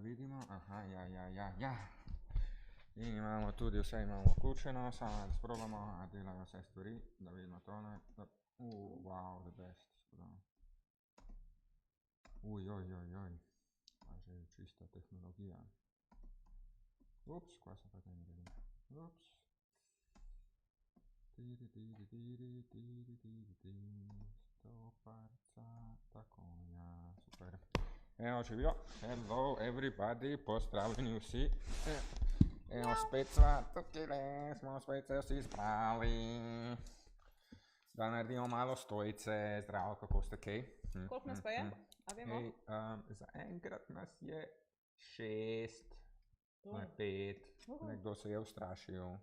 vidimo. Aha, ja. In imamo tudi vse imamo vključeno, samo da sprobamo, a delajo vse stvari, da vidimo tole. Wow, the best. Pa že čista tehnologija. Ups, kaj sem pa kaj naredil? Ups. Stoparca, tako, ja, super. Evo, živijo. Hello, everybody, pozdravljeni vsi. Evo, spet sva tukaj, smo spet se vsi zbrali. Da naredimo malo stojice. Zdravo, kako ste kaj? Koliko nas pa je? A vemo? Zaenkrat nas je 6, ne 5, nekdo se je ustrašil.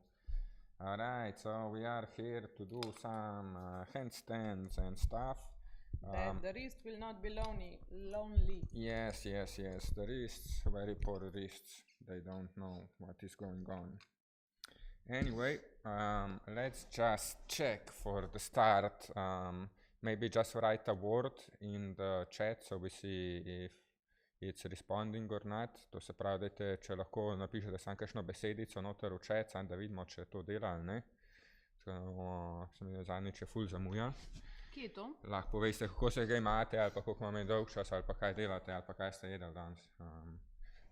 Alright, so we are here to do some handstands and stuff. That the wrist will not be lonely. Yes, the wrists, very poor wrists. They don't know what is going on. Anyway, let's just check for the start. Maybe just write a word in the chat so we see if it's responding or not. To se pravi, dajte, če lahko napišete samo kakšno besedico noter v chat, samo da vidimo, če to dela ali ne. Se mi zadnjič je ful zamuja. Kje je to? Lahko poveste, kako se ga imate, ali pa koliko vam je dolg čas, ali pa kaj delate, ali pa kaj ste jedli danes.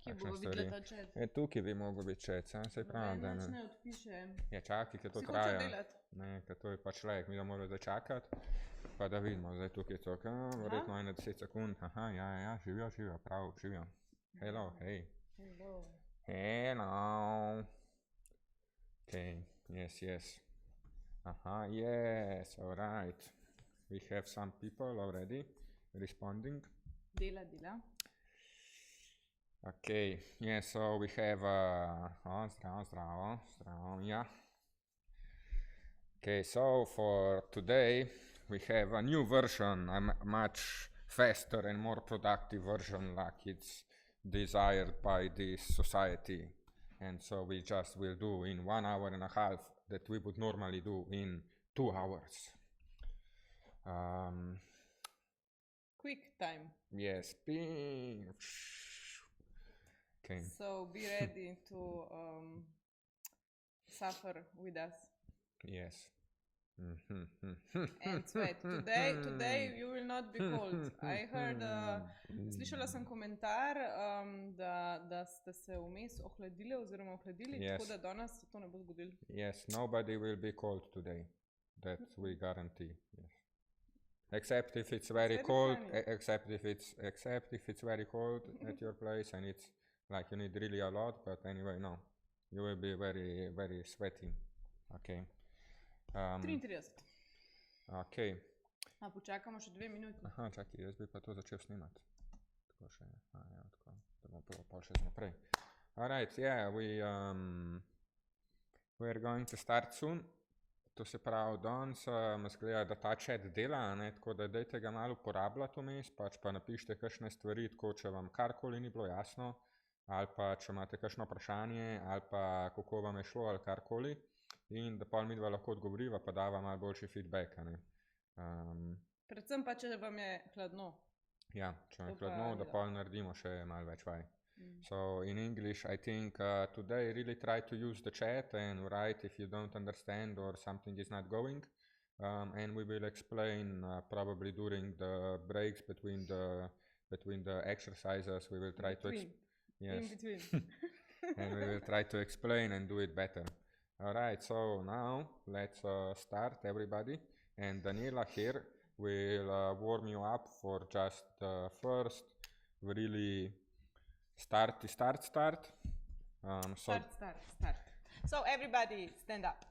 Kje bomo videli ta chat? Tukaj bi mogel biti chat, se pravi, da ne odpiše. Ja, čakaj, ker to Si traja. hoče delati? Ne, ker to je pač lek, mi da moramo zdaj čakati, pa da vidimo, zdaj tukaj je to, verjetno 10 sekund, aha, ja, živijo, prav, živijo. Hello, hej. Hello. Okay, yes. Aha, yes, alright. We have some people already responding. Dela. Okay, yeah, so we have, zdravo, ja. Okay, so for today we have a new version, a much faster and more productive version like it's desired by this society. And so we just will do in 1 hour and a half that we would normally do in 2 hours. Quick time. Yes, ping. Okay. So be ready to suffer with us. Yes. And sweat. Today you will not be cold. I heard, slišala sem komentar, da ste se vmes ohladili oziroma ohladili, Yes. tako da danes se to ne bo zgodilo. Yes, nobody will be cold today. That we guarantee. Yes. Except if it's very cold, except if it's very cold at your place and it's like you need really a lot, but anyway, no. You will be very, very sweaty. Okay. 33. Okay. A počakamo še 2 minuti. Aha, čakaj, jaz bi pa to začel snimati. Tako še, tako, da bomo pol še naprej. Alright, yeah, we are going to start soon. To se pravi, danes me zgleda, da ta chat dela, ne, tako da dajte ga malo uporabljati vmes, pač pa napišite kakšne stvari, tako če vam karkoli ni bilo jasno, ali pa če imate kakšno vprašanje, ali pa kako vam je šlo, ali karkoli. In da pol midva lahko odgovoriva, pa dava malo boljši feedback, ne. Predvsem pa, če vam je hladno. Ja, če vam je hladno, da pol naredimo še malo več vaj. So in English, I think today really try to use the chat and write if you don't understand or something is not going. And we will explain probably during the breaks between the exercises. We will try to In between. and we will try to explain and do it better. Alright, so now let's start, everybody. And Daniela here will warm you up for just the first really start. Start. So everybody stand up.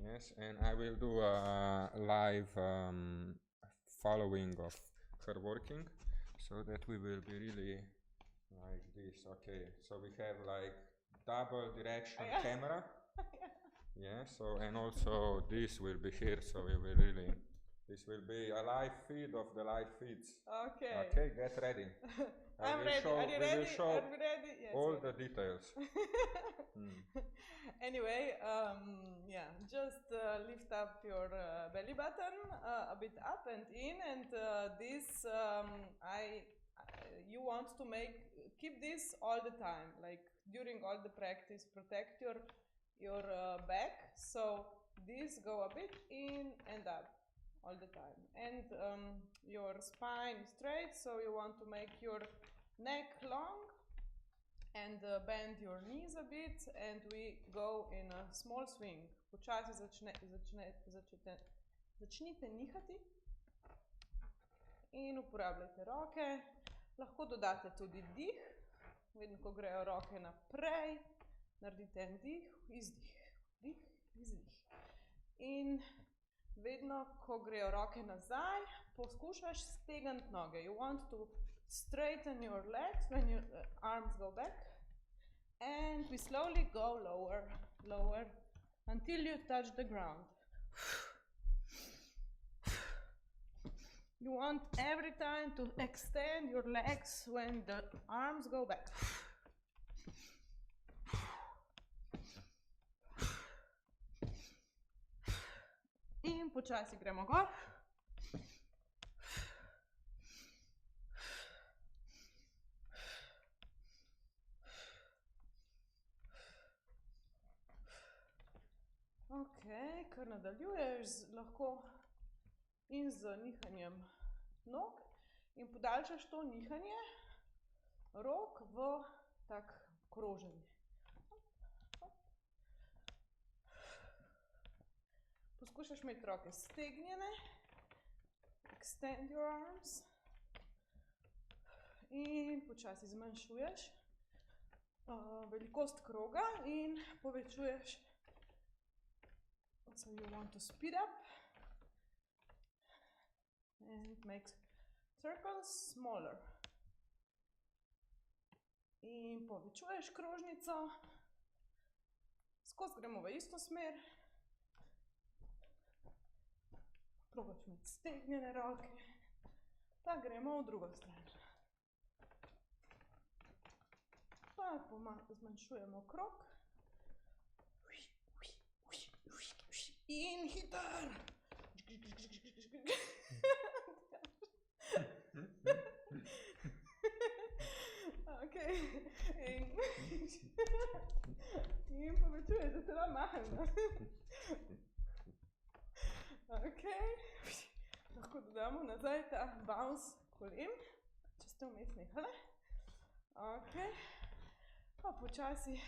Yes, and I will do a live following of her working so that we will be really like this. Okay, so we have like double direction camera. Yeah, so and also this will be here, so we will really, this will be a live feed of the live feeds. Okay, get ready. I'm ready. Are you ready? We will show Are we ready? Yes, all the details. Anyway, just lift up your belly button a bit up and in, and this you want to keep this all the time, like during all the practice, protect your back, so these go a bit in and up all the time, and your spine straight, so you want to make your neck long and bend your knees a bit, and we go in a small swing. Počasi začnite nihati in uporabljajte roke. Lahko dodate tudi dih, vedno ko grejo roke naprej, naredite en dih, izdih, dih, izdih. In vedno ko grejo roke nazaj, poskušaš stegniti noge. You want to straighten your legs when your arms go back, and we slowly go lower, lower, until you touch the ground. You want every time to extend your legs when the arms go back. In počasi gremo gor. Ok, kar nadaljuješ lahko in z nihanjem nog in podaljšaš to nihanje rok v tak kroženje. Poskušaš imeti roke stegnjene, extend your arms in počasi zmanjšuješ velikost kroga in povečuješ. So you want to speed up and make circles smaller. In povečuješ krožnico, skozi gremo v isto smer. Probaš imeti stegnjene roke, pa gremo v drugo stran. Pa zmanjšujemo krog. In hitar! Ok, in povečuje, da se vam maham. Ok, lahko dodamo nazaj ta bounce kolen, če ste vmes nehali. Ok, pa počasi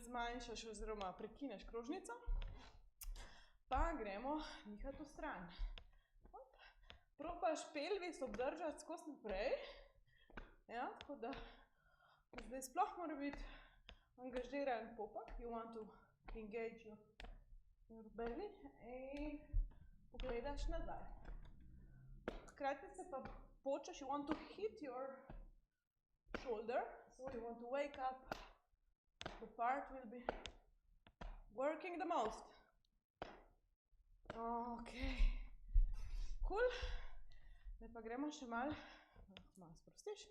zmanjšaš oziroma prekineš krožnico, pa gremo nihati v stran. Probaš pelvis obdržati skozi naprej, ja, tako da zdaj sploh mora biti angažiran popek. You want to engage your belly in pogledaš nazaj. Hkrati se pa počeš, you want to hit your shoulder, so you want to wake up the part will be working the most. Ok, cool. Zdaj pa gremo še malo sprostiš,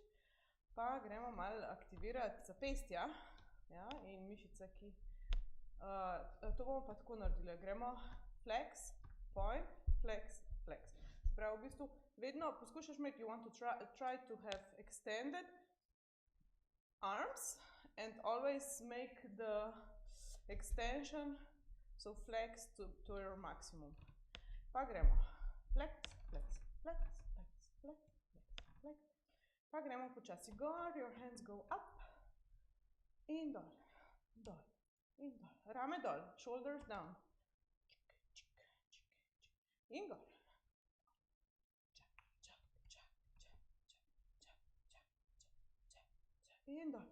pa gremo malo aktivirati zapestja, ja, in mišice, ki to bomo pa tako naredili. Gremo flex, point, flex, flex. Se pravi, v bistvu vedno poskušaš imeti, you want to try to have extended arms and always make the extension, so flex to your maximum. Pa gremo flex, flex, flex, flex, flex, flex, flex. Pa gremo počasi gor, your hands go up in dol, dol in dol. Rame dol, shoulders down. In gor. In dol.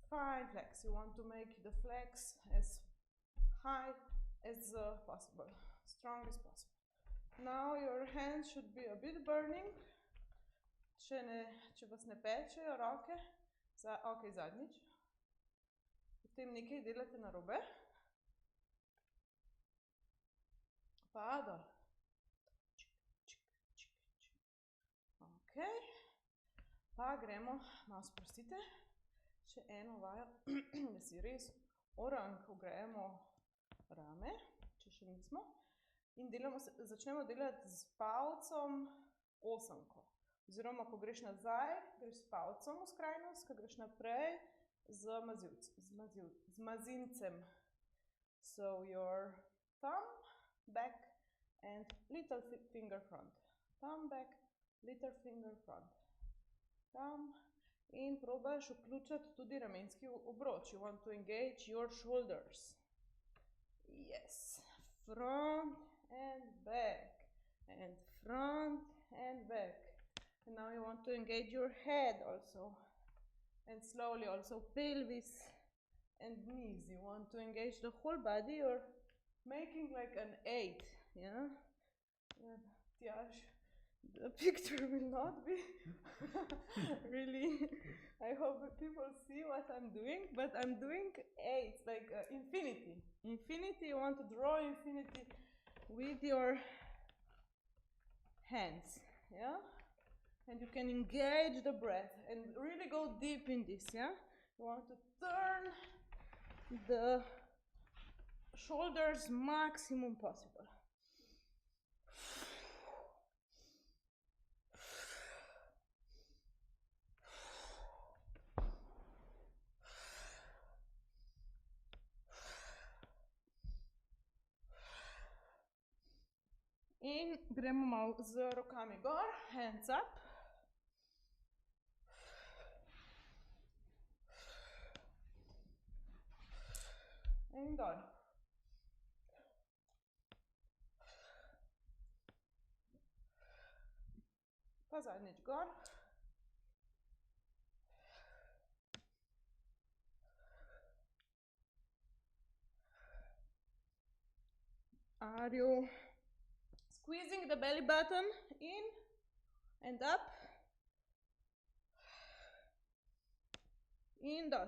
Fine flex. You want to make the flex as high as possible, strong as possible. Now your hands should be a bit burning. Če vas ne pečejo roke, ok, zadnjič. Potem nekaj delate narobe. Pa dol. Ok. Pa gremo, malo sprostite. Še eno vajo, da si res orang ogrejemo rame, če še nismo. in začnemo delati z palcem osemko. Oziroma, ko greš nazaj, greš s palcem v skrajnost, ko greš naprej z mazincem. So your thumb back and little finger front. Thumb back, little finger front. Thumb. In probaš vključiti tudi ramenski obroč. You want to engage your shoulders. Yes. Front and back. And front and back. And now you want to engage your head also. And slowly also pelvis and knees. You want to engage the whole body. You're making like an 8. Yeah? Tjaž, the picture will not be really. I hope that people see what I'm doing, but I'm doing 8, like infinity. Infinity, you want to draw infinity with your hands, yeah? And you can engage the breath and really go deep in this, yeah? You want to turn the shoulders maximum possible. In gremo malo z rokami gor, hands up. In dol. Pa zadnjič gor. Are you squeezing the belly button in and up? In dol.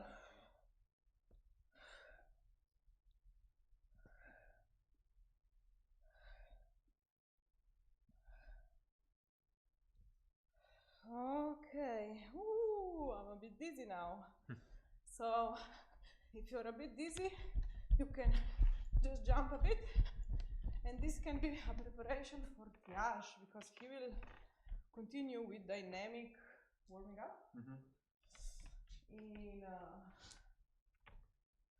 Okay, I'm a bit dizzy now. So, if you're a bit dizzy, you can just jump a bit. And this can be a preparation for Tjaž, because he will continue with dynamic warming up. In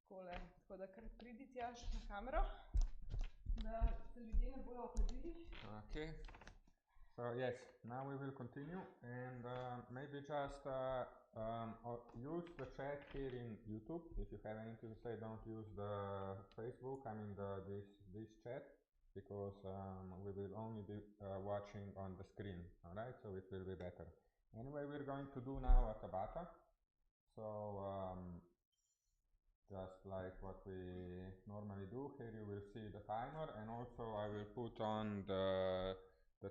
takole, tako da kar pridi Tjaž na kamero, da se ljudje ne bojo ohladili. Okay. So yes, now we will continue, and maybe just use the chat here in YouTube. If you have anything to say, don't use the Facebook, I mean this chat, because we will only be watching on the screen, alright? So it will be better. Anyway, we're going to do now a tabata. So just like what we normally do, here you will see the timer, and also I will put on the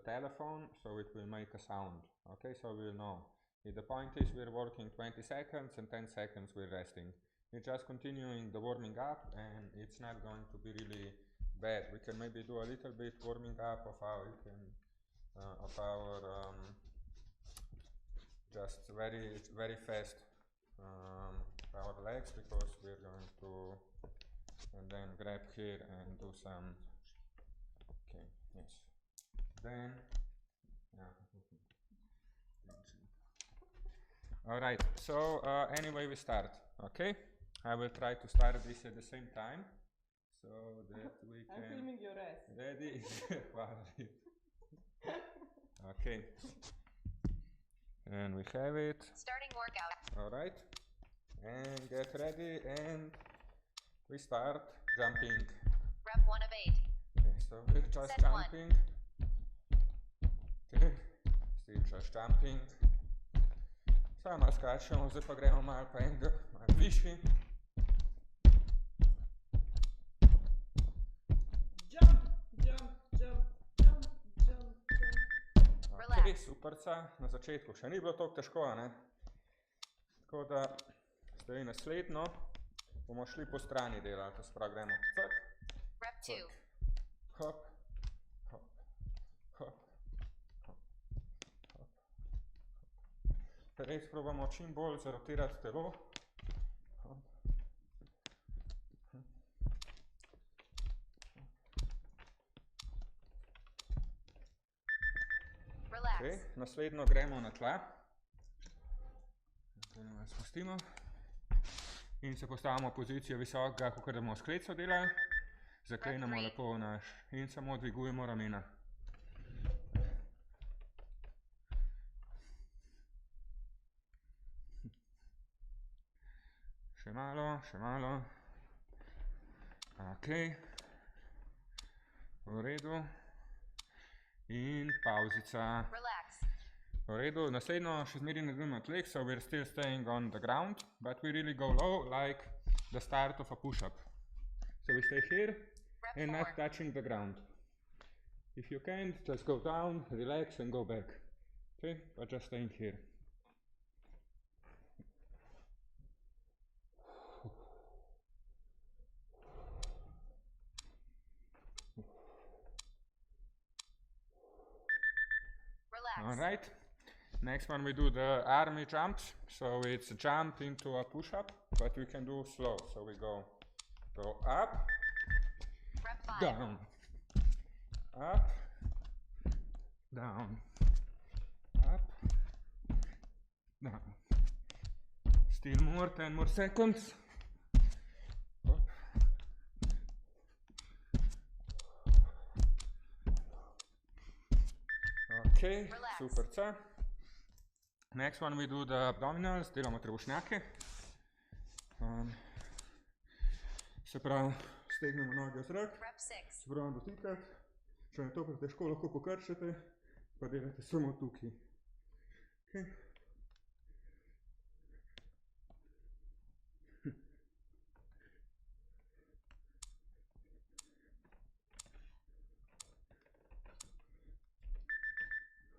telephone, so it will make a sound. Okay, so we'll know. The point is we're working 20 seconds and 10 seconds we're resting. We're just continuing the warming up, and it's not going to be really bad. We can maybe do a little bit warming up of our just very fast our legs, because we're going to and then grab here and do some. Okay, yes. Then, yeah. All right. So anyway, we start. Okay. I will try to start this at the same time, so that we can. I'm filming your ass. Ready? Okay. And we have it. Starting workout. All right. And get ready, and we start jumping. Rep 1 of 8. Okay, so we're just Set one. jumping. Okay, still just jumping. Samo skačemo, zdaj pa gremo malo pa enega, malo višji. Jump, jump, jump, jump, jump, jump. Ok, superca, na začetku še ni bilo toliko težko, ne? Tako da zdaj naslednjo bomo šli po strani delali, to se pravi gremo cak, Rep 2. hop, hop, hop, hop, hop. Res probamo čim bolj zarotirati telo. Hop. Okay. Naslednjo gremo na tla. Malo spustimo. In se postavimo v pozicijo visokega, kot da bomo skleco delali. Zaklenemo lepo naš in samo dvigujemo ramena. Še malo, še malo. Ok. V redu. In pauzica. Relax. V redu, naslednjo še zmeri naredimo na tleh, so we're still staying on the ground, but we really go low, like the start of a push-up. So we stay here Rep and 4. not touching the ground. If you can't, just go down, relax and go back. Okay, but just staying here. Relax. All right. Next one we do the army jumps. So it's a jump into a push-up, but we can do slow. So we go up, Rep 5. down, up, down, up, down. Still more, 10 more seconds. Up. Okay, Relax. super. Ca. Next one we do the abdominals, delamo trebušnjake. Se pravi, stegnemo noge v zrak, Rep 6. se pravi dotikati. Če je to pretežko, lahko pokrčite, pa delate samo tukaj. Okay.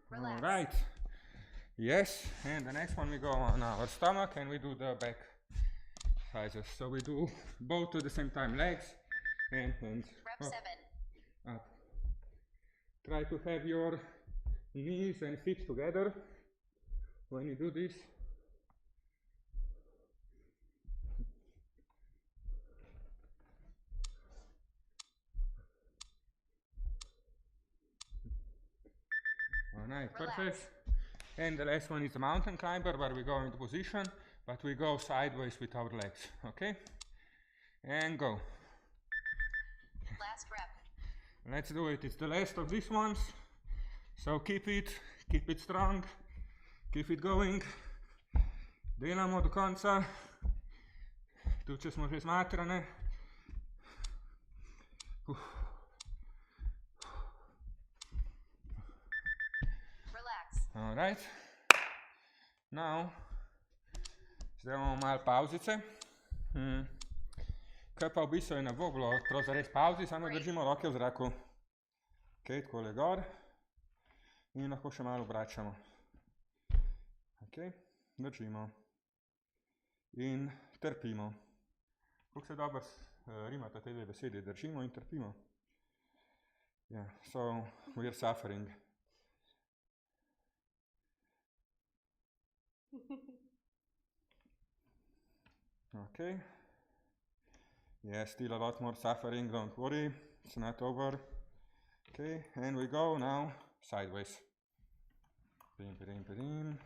Relax. All right. Yes, and the next one we go on our stomach and we do the back exercises. So we do both at the same time, legs and hands. Rep Up, 7. up. Try to have your knees and feet together when you do this. All right, Relax. perfect. And the last one is the mountain climber, where we go into position, but we go sideways with our legs, okay? And go. Last rep. Let's do it. It's the last of these ones. So keep it strong, keep it going. Delamo do konca. Tudi če smo že zmatrane. Relax. All right. Now, zdaj imamo malo pauzice. Kaj pa v bistvu je ne bo bilo prav zares pauzi, samo držimo roke v zraku. Ok, takole gor. In lahko še malo obračamo. Ok, držimo. In trpimo. Kako se dobro rimata te dve besedi, držimo in trpimo. Yeah, so we're suffering. Okay. Yeah, still a lot more suffering, don't worry, it's not over. Okay, and we go now sideways. Pim, pim, pim.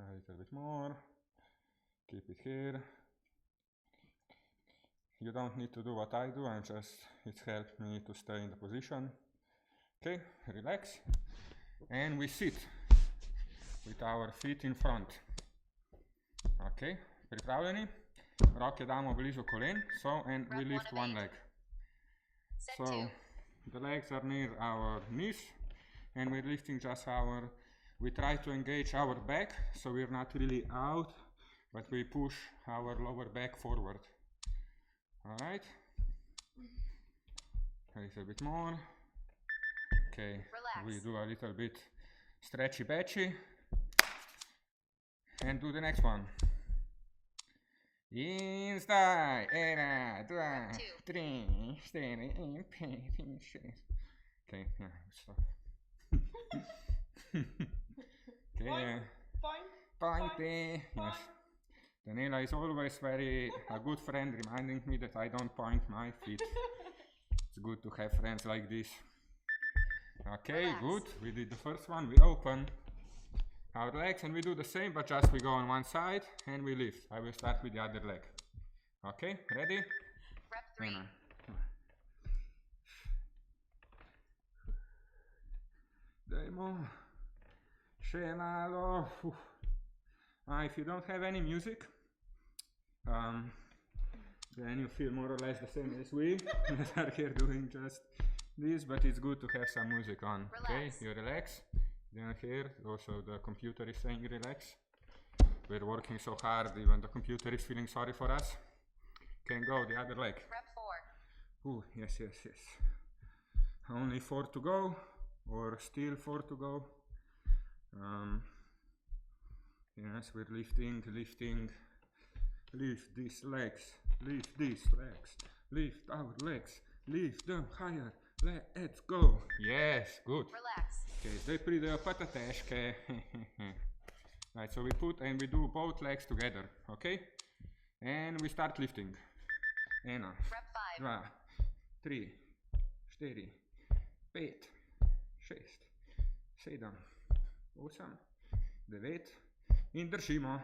A little bit more. Keep it here. You don't need to do what I do, it's helped me to stay in the position. Okay, relax. And we sit with our feet in front. Ok, pripravljeni? Roke damo blizu kolen, so, and we lift one leg. Set So, 2. the legs are near our knees, and we're lifting just we try to engage our back, so we're not really out, but we push our lower back forward. Alright? A little bit more. Okay, Relax. we do a little bit stretchy batchy. And do the next one. In, stai, era, 2, 3, 4, 5, 6. Okay, yeah, stop. Okay, yeah. Pointy. Yes. Daniela is always a good friend, reminding me that I don't point my feet. It's good to have friends like this. Okay, Relax. good. We did the first one. We open our legs and we do the same, but just we go on one side and we lift. I will start with the other leg. Okay, ready? Rep 3. Ena. Dajmo. Še malo. If you don't have any music, then you feel more or less the same as we that are here doing just this, but it's good to have some music on. Okay, Relax. you relax. Then here also the computer is saying relax. We're working so hard, even the computer is feeling sorry for us. Can go the other leg. Rep 4. Ooh, yes. Only 4 to go, or still 4 to go. Yes, we're lifting. Lift these legs, lift our legs, lift them higher. Let's go. Yes, good. Relax. Okay, zdaj pridejo pa ta težke. Right, so we put and we do both legs together, okay? And we start lifting. 1, Rep 5. 2, 3, 4, 5, 6, 7, 8, 9 in držimo.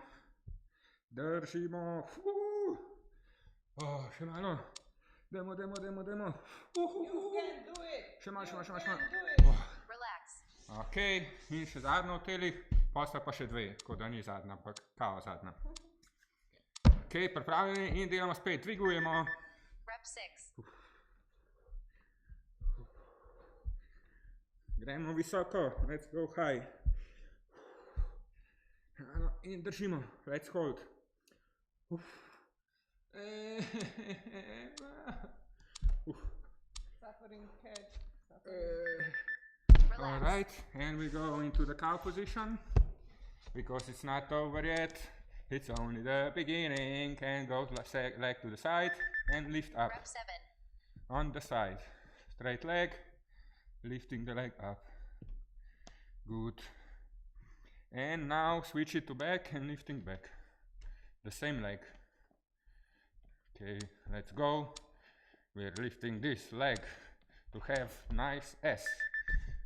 Oh, še malo. Dajmo. You can do it. Še malo. You can do it. Oh. Relax. Ok, in še zadnja v telih, posta pa še 2, tako da ni zadnja, ampak kao zadnja. Ok, pripravljeni in delamo spet, dvigujemo. Rep 6. Gremo visoko, let's go high. In držimo, let's hold. Suffering cat. Relax. Alright, and we go into the cow position, because it's not over yet, it's only the beginning, and go leg to the side, and lift up. Rep 7. On the side, straight leg, lifting the leg up. Good. And now switch it to back and lifting back. The same leg. Okay, let's go. We're lifting this leg to have nice ass.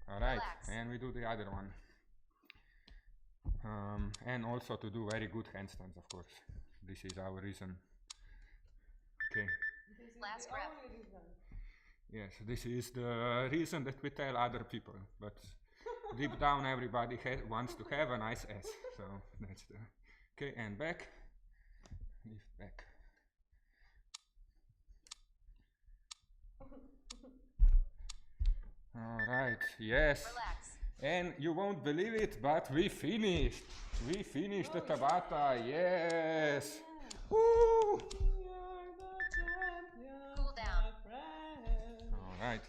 Alright, Relax. and we do the other one. And also to do very good handstands, of course. This is our reason. Okay. This is Last the rep. only reason. Yes, this is the reason that we tell other people, but deep down everybody wants to have a nice ass, so that's the... Okay, and back, lift back. Alright, yes, Relax. and you won't believe it, but we finished the Tabata, yes! Woo! We are the champions, Cool down. my friend. Alright.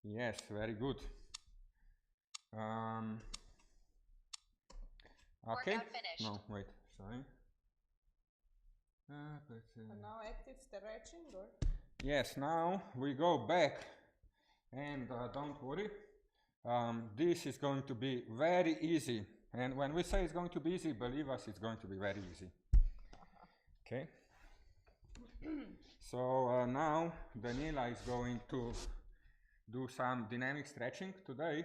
Yes, very good. Okay. Workout finished. No, wait, sorry. And now active stretching, or? Yes, now we go back. And don't worry, this is going to be very easy. And when we say it's going to be easy, believe us, it's going to be very easy. Okay? So now Daniela is going to do some dynamic stretching today,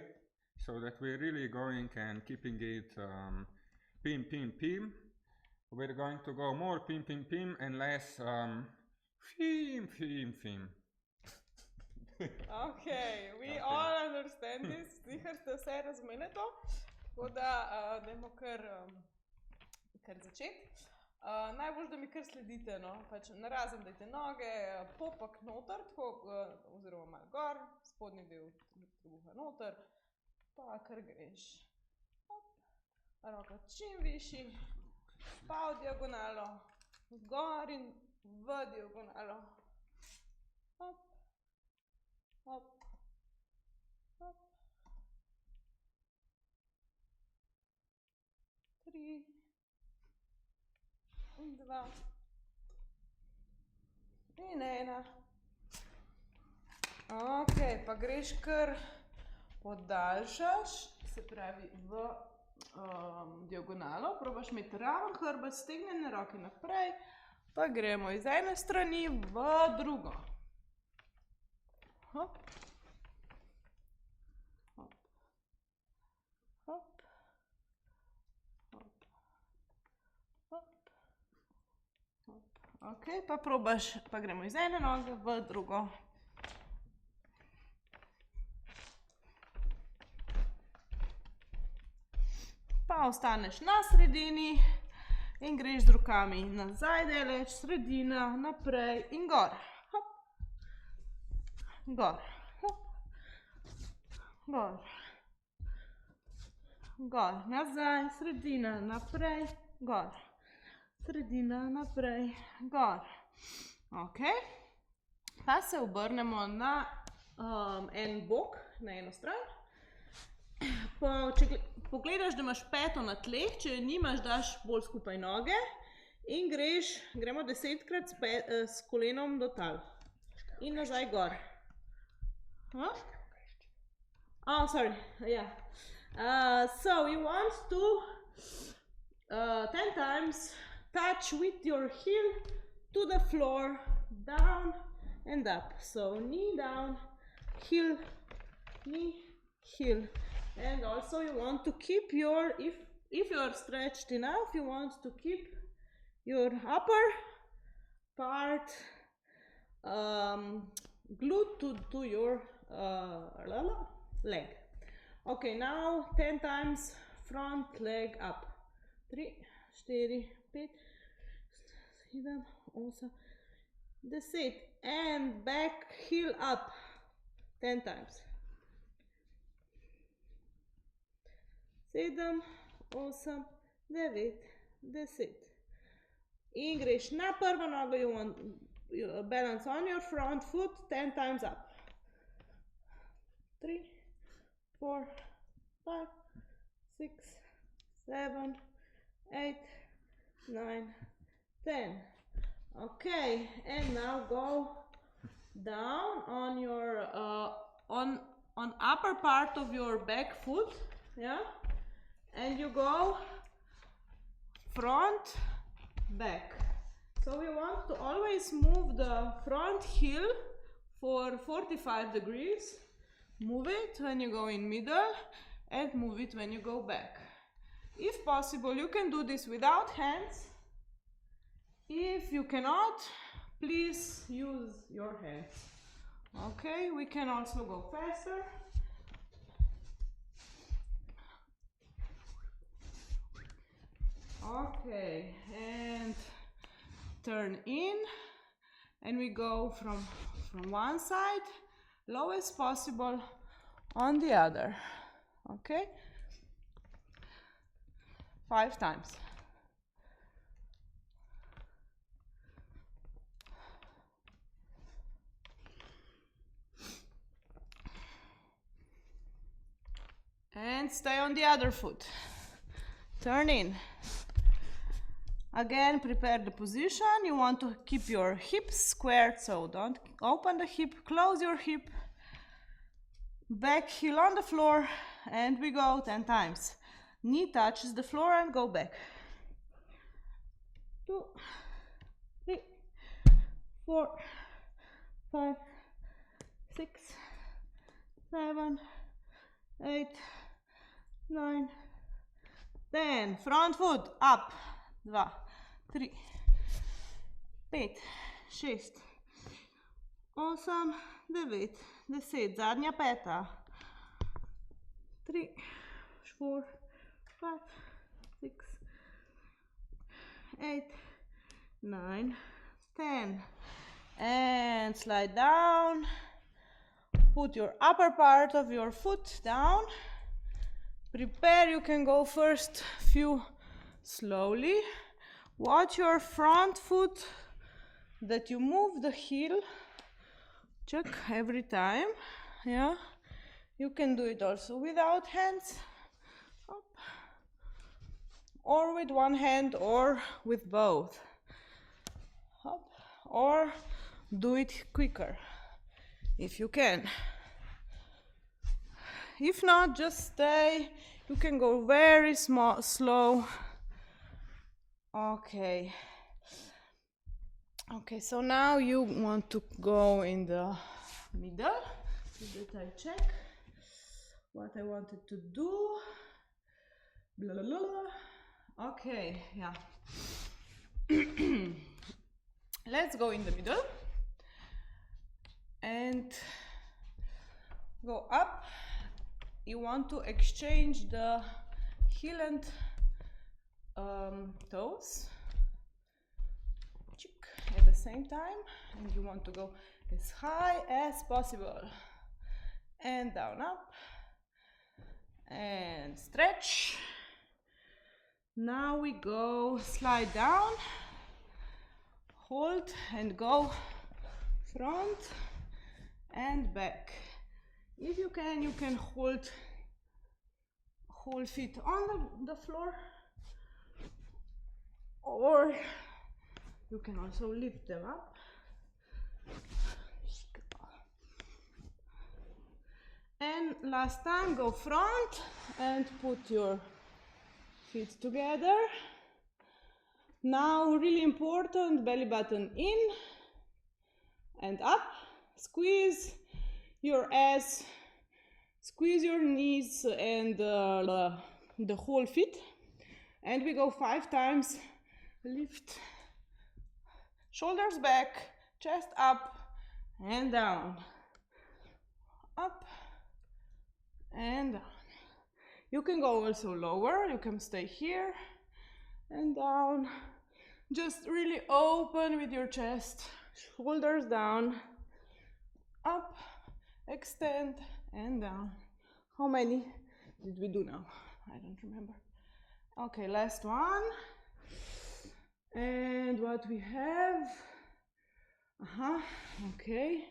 so that we're really going and keeping it pim. We're going to go more pim, and less fim. Okay, we all understand this. Zihar ste vse razumeli to. Tako da dajmo kar začeti. Najbolj, da mi kar sledite, no. Pač narazen dajte noge, popak noter, tako, oziroma malo gor, spodnji del trebuha noter, pa kar greš. Hop. Roka čim višji, pa v diagonalo, gor in v diagonalo. Hop. Hop, hop. 3 in 2 in 1. Ok, pa greš kar podaljšaš, se pravi v diagonalo, probaš imeti raven hrbet, stegnjene roke naprej, pa gremo iz ene strani v drugo. Hop. Ok, pa probaš, pa gremo iz ene noge v drugo. Pa ostaneš na sredini in greš z rokami nazaj deleč, sredina, naprej in gor. Hop. Gor. Hop. Gor. Gor, nazaj, sredina, naprej, gor. Sredina, naprej, gor. Ok. Pa se obrnemo na en bok, na eno stran. Če pogledaš, da imaš peto na tleh, če nimaš, daš bolj skupaj noge in gremo 10-krat s kolenom do tal. In nazaj gor. Huh? Oh, sorry, yeah. So you want to 10 times touch with your heel to the floor, down and up. So knee down, heel, knee, heel. And also you want to keep your, if you are stretched enough, you want to keep your upper part glued to your leg. Okay, now 10 times front leg up. 3, 4, 5, 7, 8, 10. And back heel up 10 times. 7, 8, 9, 10. In greš na prvo nogo, you want balance on your front foot 10 times up. 3, 4, 5, 6, 7, 8, 9, 10. Okay, and now go down on your on upper part of your back foot, yeah, and you go front, back. So we want to always move the front heel for 45 degrees. Move it when you go in middle and move it when you go back. If possible, you can do this without hands. If you cannot, please use your hands. Okay, we can also go faster. Okay, and turn in, and we go from one side, low as possible, on the other. Okay? 5 times. And stay on the other foot. Turn in. Again, prepare the position. You want to keep your hips squared, so don't open the hip, close your hip. Back heel on the floor, and we go 10 times. Knee touches the floor and go back. 2, 3, 4, 5, 6, 7, 8, 9, 10. Front foot up. 2, 3, 5, 6, 8, 9, 10. Zadnja peta. 3, 4, 5, 6, 8, 9, 10. And slide down. Put your upper part of your foot down. Prepare, you can go first few slowly. Watch your front foot that you move the heel. Check every time. Yeah. You can do it also without hands. Up. Or with one hand or with both. Up. Or do it quicker if you can. If not, just stay. You can go very slow. Okay. Okay, so now you want to go in the middle, so that I check what I wanted to do. Blah, blah, blah. Okay, yeah. Let's go in the middle and go up. You want to exchange the heel and toes at the same time, and you want to go as high as possible and down, up and stretch. Now we go slide down, hold and go front and back. If you can hold feet on the floor, or you can also lift them up. And last time, go front and put your feet together. Now, really important, belly button in and up. Squeeze your ass, squeeze your knees and the whole feet. And we go 5 times. Lift, shoulders back, chest up and down, up and down. You can go also lower, you can stay here and down. Just really open with your chest, shoulders down, up, extend and down. How many did we do now? I don't remember. Okay, last one. And what we have, okay,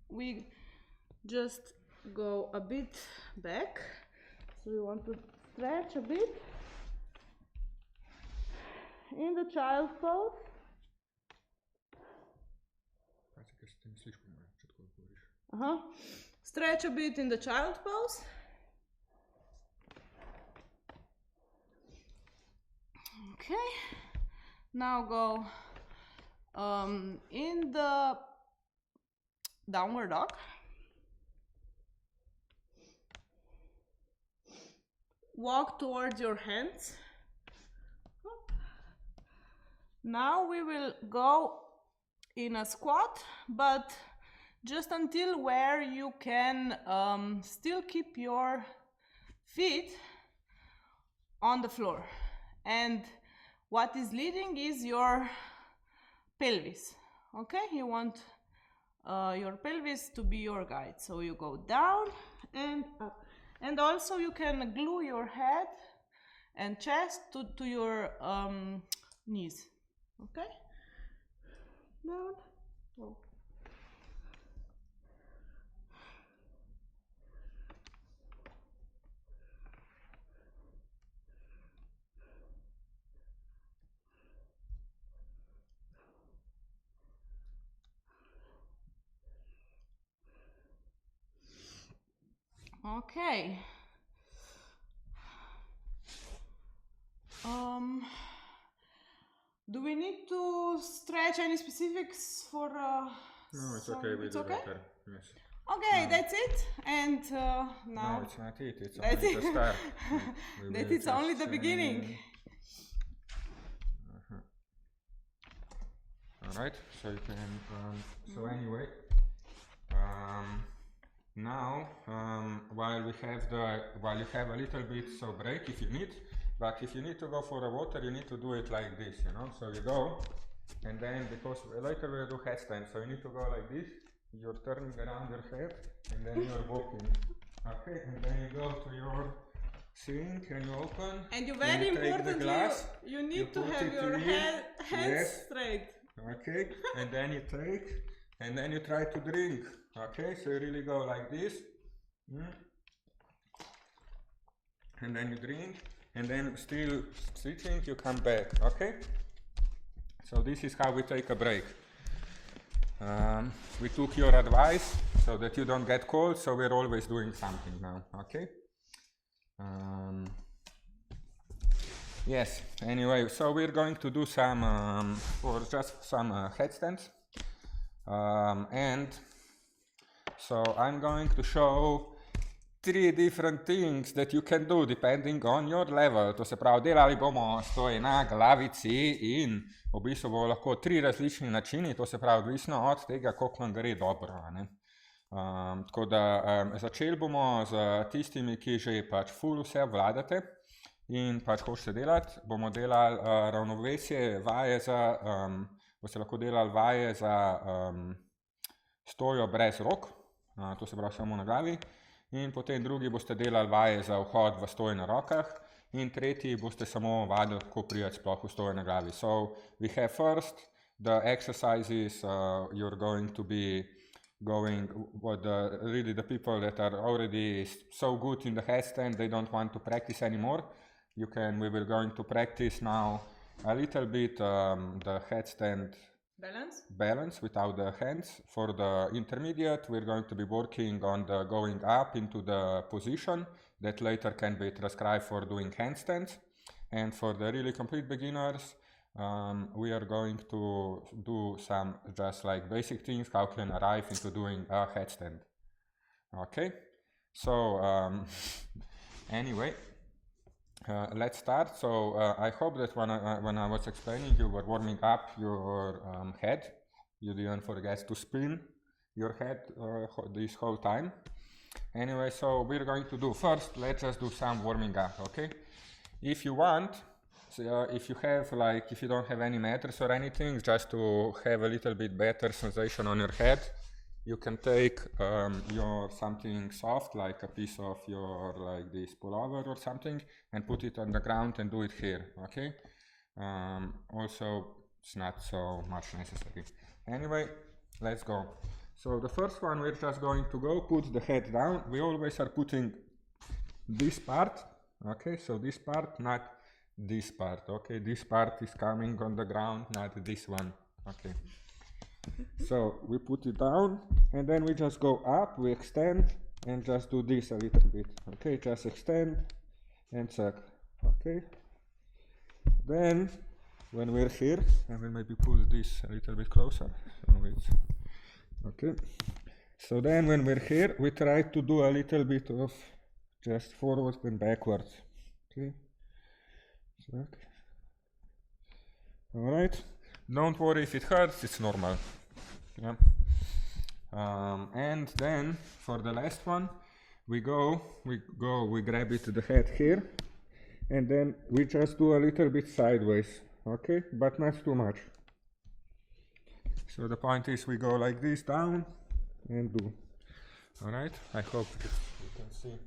we just go a bit back, so we want to stretch a bit in the child pose. Stretch a bit in the child pose. Okay, now go in the downward dog. Walk towards your hands. Now we will go in a squat, but just until where you can still keep your feet on the floor. And what is leading is your pelvis, okay? You want your pelvis to be your guide. So you go down and up. And also you can glue your head and chest to your knees, okay? Down, go. Okay. Do we need to stretch any specifics for? No, it's okay. We do okay? better. Yes. Okay, No. that's it. And now. No, it's not it. It's That's only it. the start. That is only the beginning. All right. So you can. So anyway, now while you have a little bit break if you need, but if you need to go for a water, you need to do it like this, you know. So you go, and then because later we'll do headstand, so you need to go like this. You're turning around your head, and then you're walking. Okay, and then you go to your sink and you open. And you take the importantly, glass, you need you to put have it your in, hands yes. straight. Okay, and then you take, and then you try to drink. Okay, so you really go like this, and then you drink, and then still sitting, you come back. Okay, so this is how we take a break. We took your advice so that you don't get cold, so we're always doing something now. Okay. Yes, anyway, so we're going to do some headstands, and so I'm going to show three different things that you can do depending on your level. To se pravi, delali bomo stoji na glavici in v bistvu bo lahko tri različni načini, to se pravi, odvisno od tega, koliko nam gre dobro. Ne? Tako da začeli bomo z tistimi, ki že pač ful vse obvladate in pač hočete delati. Bomo delali ravnovesje, vaje za, boste lahko delali vaje za stojo brez rok, to se pravi samo na glavi. In potem drugi boste delali vaje za vhod v stoj na rokah in tretji boste samo vadili, kako priti sploh v stoj na glavi. So we have first the exercises you're going to be going with really the people that are already so good in the handstand they don't want to practice anymore. We will going to practice now a little bit the handstand balance without the hands. For the intermediate, we're going to be working on the going up into the position that later can be transcribed for doing handstands. And for the really complete beginners, we are going to do some just like basic things, how can arrive into doing a headstand. Okay, so anyway, let's start. So I hope that when I was explaining, you were warming up your head. You didn't forget to spin your head this whole time. Anyway, so we're going to do first, let's just do some warming up, okay? If you want, if you don't have any matters or anything, just to have a little bit better sensation on your head, you can take your something soft, like a piece of your, like this pullover or something, and put it on the ground and do it here, okay? Also, it's not so much necessary. Anyway, let's go. So the first one, we're just going to go put the head down. We always are putting this part, okay? So this part, not this part, okay? This part is coming on the ground, not this one, okay? So we put it down and then we just go up, we extend and just do this a little bit, okay? Just extend and suck, okay? Then when we're here, I will maybe pull this a little bit closer, okay? So then when we're here, we try to do a little bit of just forward and backwards, okay? Suck. All right. Don't worry if it hurts, it's normal. Yeah. And then for the last one, we grab it to the head here, and then we just do a little bit sideways, okay? But not too much. So the point is we go like this down and do. All right. I hope you can see.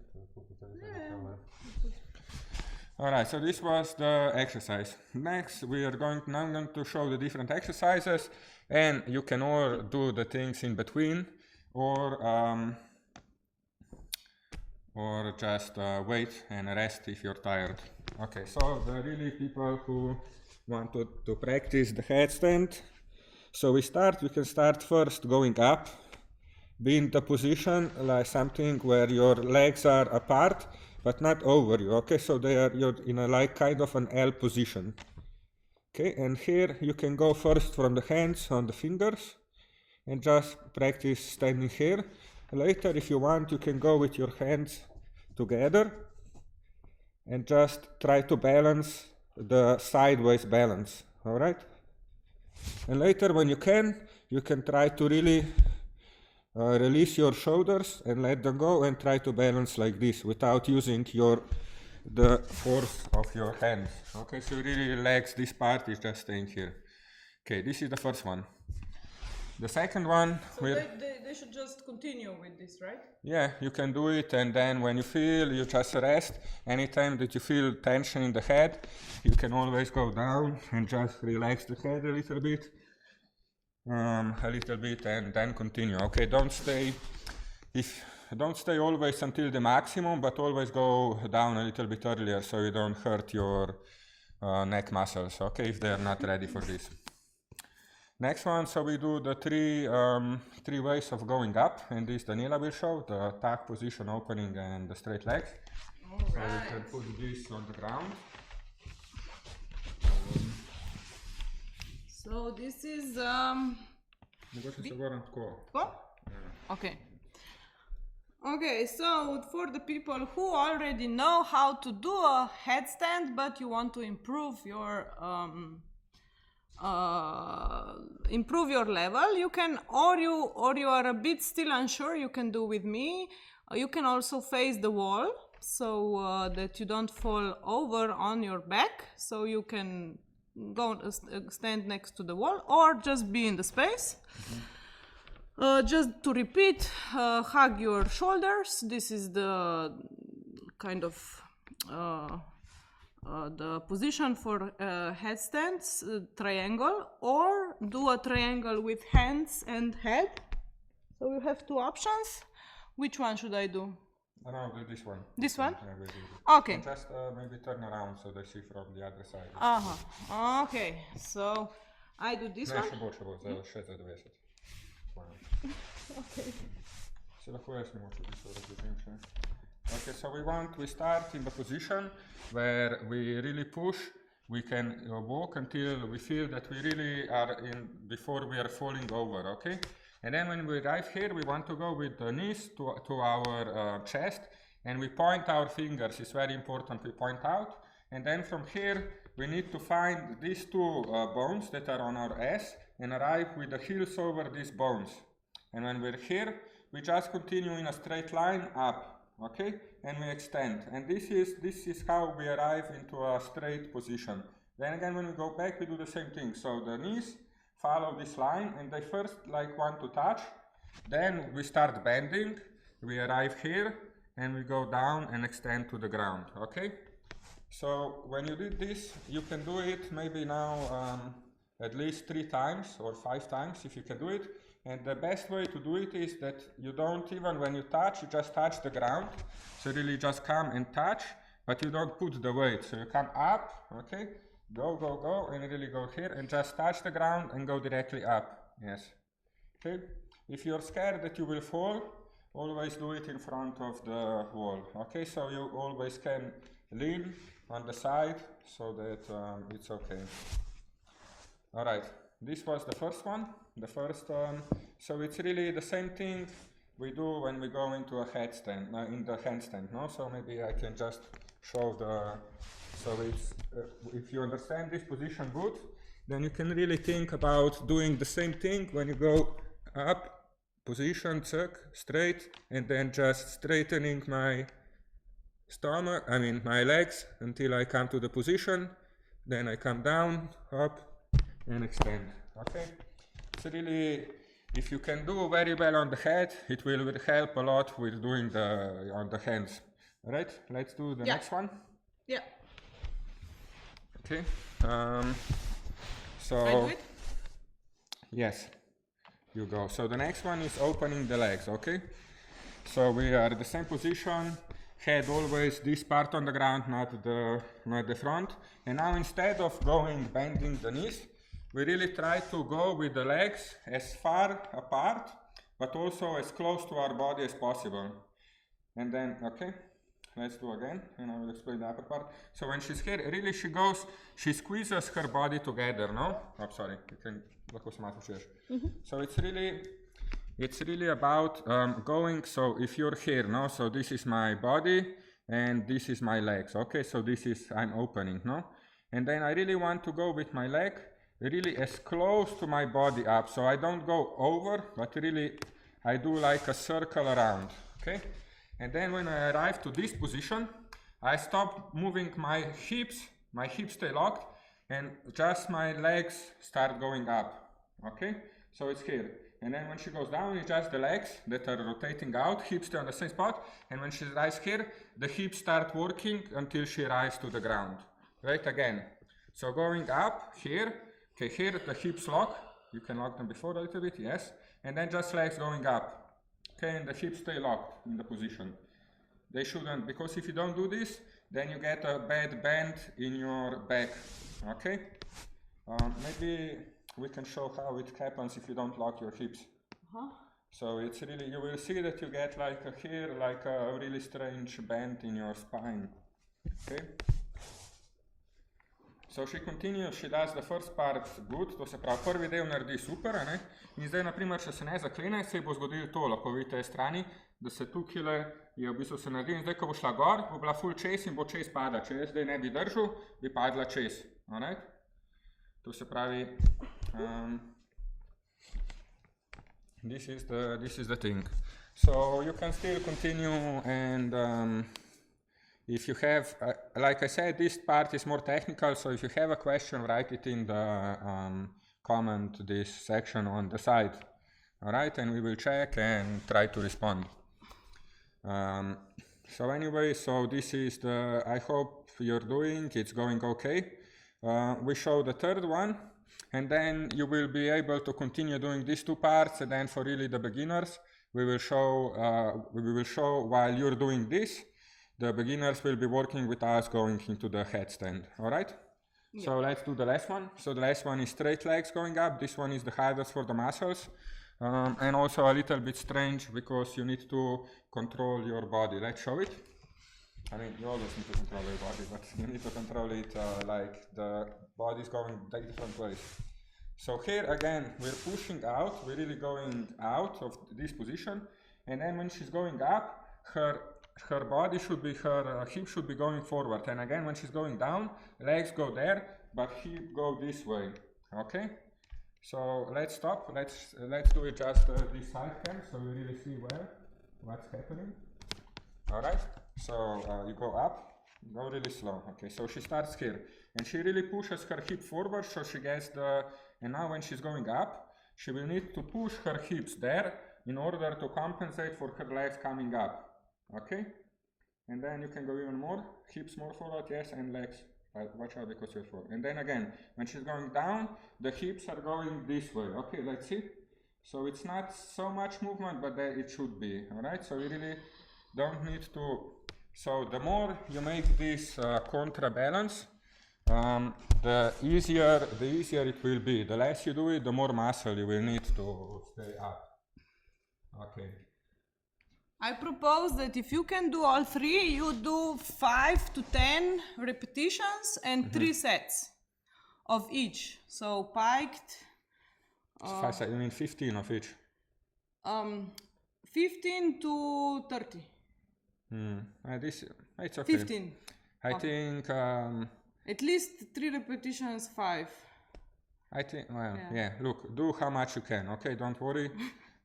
All right, so this was the exercise. Next, we are going to show the different exercises, and you can all do the things in between, or just wait and rest if you're tired. Okay, so the really people who want to practice the headstand. So we can start first going up, be in the position like something where your legs are apart, but not over you, okay? So you're in a like kind of an L position. Okay, and here you can go first from the hands on the fingers and just practice standing here. Later, if you want, you can go with your hands together and just try to balance the sideways balance, all right? And later, when you can try to really release your shoulders and let them go and try to balance like this without using the force of your hands. Okay, so really relax, this part is just staying here. Okay, this is the first one. The second one... So they should just continue with this, right? Yeah, you can do it, and then when you feel, you just rest. Anytime that you feel tension in the head, you can always go down and just relax the head a little bit. And then continue. Okay, don't stay always until the maximum, but always go down a little bit earlier so you don't hurt your neck muscles, okay, if they're not ready for this. Next one, so we do the three ways of going up, and this Daniela will show, the tuck position, opening, and the straight legs. All right. So we can put this on the ground. So this is Mogoče se vrnem tako. Tako? Okay. Okay, so for the people who already know how to do a headstand, but you want to improve your level, you can, or you are a bit still unsure, you can do with me. You can also face the wall so that you don't fall over on your back. So you can go stand next to the wall or just be in the space. Just to repeat, hug your shoulders. This is the kind of the position for headstands, triangle, or do a triangle with hands and head. So you have two options. Which one should I do? No, do this one. This one? Yeah, we do it. Okay. And just maybe turn around so they see from the other side. Okay, so I do this one. Ще за 20. Okay. Okay, so we start in the position where we really push. We can walk until we feel that we really are in before we are falling over, okay? And then when we arrive here, we want to go with the knees to our chest, and we point our fingers. It's very important we point out. And then from here, we need to find these two bones that are on our ass and arrive with the heels over these bones. And when we're here, we just continue in a straight line up, okay? And we extend. And this is how we arrive into a straight position. Then again, when we go back, we do the same thing. So the knees follow this line, and they first want to touch. Then we start bending. We arrive here, and we go down and extend to the ground, okay? So when you did this, you can do it maybe now at least 3 times or 5 times if you can do it. And the best way to do it is that you don't even, when you touch, you just touch the ground. So really just come and touch, but you don't put the weight. So you come up, okay? Go, and really go here and just touch the ground and go directly up. Yes. Okay? If you're scared that you will fall, always do it in front of the wall. Okay? So you always can lean on the side so that it's okay. All right. This was the first one. So it's really the same thing we do when we go into a headstand, in the handstand, no? So maybe I can just show so it's, if you understand this position good, then you can really think about doing the same thing when you go up, position, check, straight, and then just straightening my my legs until I come to the position, then I come down, up, and extend, okay? So really, if you can do very well on the head, it will help a lot with doing on the hands. All right, let's do the next one. Yeah. Okay. So. I do it? Yes, you go. So the next one is opening the legs, okay? So we are in the same position, head always this part on the ground, not the front. And now instead of bending the knees, we really try to go with the legs as far apart, but also as close to our body as possible. And then, okay, let's do again, and I will explain the upper part. So when she's here, really she squeezes her body together, no? Oh, sorry, you can look So it's really about going, so if you're here, no? So this is my body, and this is my legs, okay? So I'm opening, no? And then I really want to go with my leg really as close to my body up, so I don't go over, but really I do like a circle around, okay? And then when I arrive to this position, I stop moving my hips stay locked, and just my legs start going up, okay? So it's here. And then when she goes down, it's just the legs that are rotating out, hips stay on the same spot, and when she arrives here, the hips start working until she arrives to the ground, right? Again. So going up here, okay, here the hips lock, you can lock them before a little bit, yes, and then just legs going up, okay, and the hips stay locked in the position. They shouldn't, because if you don't do this, then you get a bad bend in your back, okay? Maybe we can show how it happens if you don't lock your hips. So it's really, you will see that you get like a really strange bend in your spine, okay? So she continues, she does the first part good, to se pravi, prvi del naredi super, ne? In zdaj, naprimer, če se ne zaklene, se bo zgodilo to, lahko vidite strani, da se tukaj je v bistvu se naredi in zdaj, ko bo šla gor, bo bila full čez in bo čez pada. Če jaz zdaj ne bi držal, bi padla čez. Alright? To se pravi, this is the thing. So you can still continue and if you have, like I said, this part is more technical, so if you have a question, write it in the comment this section on the side. Alright, and we will check and try to respond. So anyway, so this is the, I hope you're doing, it's going okay. We show the third one, and then you will be able to continue doing these two parts, and then for really the beginners, we will show while you're doing this, the beginners will be working with us going into the headstand, all right? Yeah. So let's do the last one. So the last one is straight legs going up. This one is the hardest for the muscles. And also a little bit strange because you need to control your body. Let's show it. I mean, you always need to control your body, but you need to control it like the body is going different ways. So here again, we're pushing out, we're really going out of this position. And then when she's going up, her body should be, her hip should be going forward. And again, when she's going down, legs go there, but hip go this way, okay? So let's stop, let's do it just this side cam, so you really see what's happening. All right, so you go up, go really slow, okay? So she starts here, and she really pushes her hip forward, so she gets and now when she's going up, she will need to push her hips there in order to compensate for her legs coming up. Okay, and then you can go even more, hips more forward, yes, and legs, watch out because you're forward. And then again, when she's going down, the hips are going this way. Okay, let's see. So it's not so much movement, but it should be, all right? So you really don't need to, so the more you make this counterbalance, the easier it will be. The less you do it, the more muscle you will need to stay up. Okay. I propose that if you can do all three, you do 5 to 10 repetitions and 3 sets of each. So piked. You mean 15 of each? 15 to 30. It's okay. 15. I think. At least 3 repetitions, 5. I think. Well, yeah. Look, do how much you can. Okay, don't worry.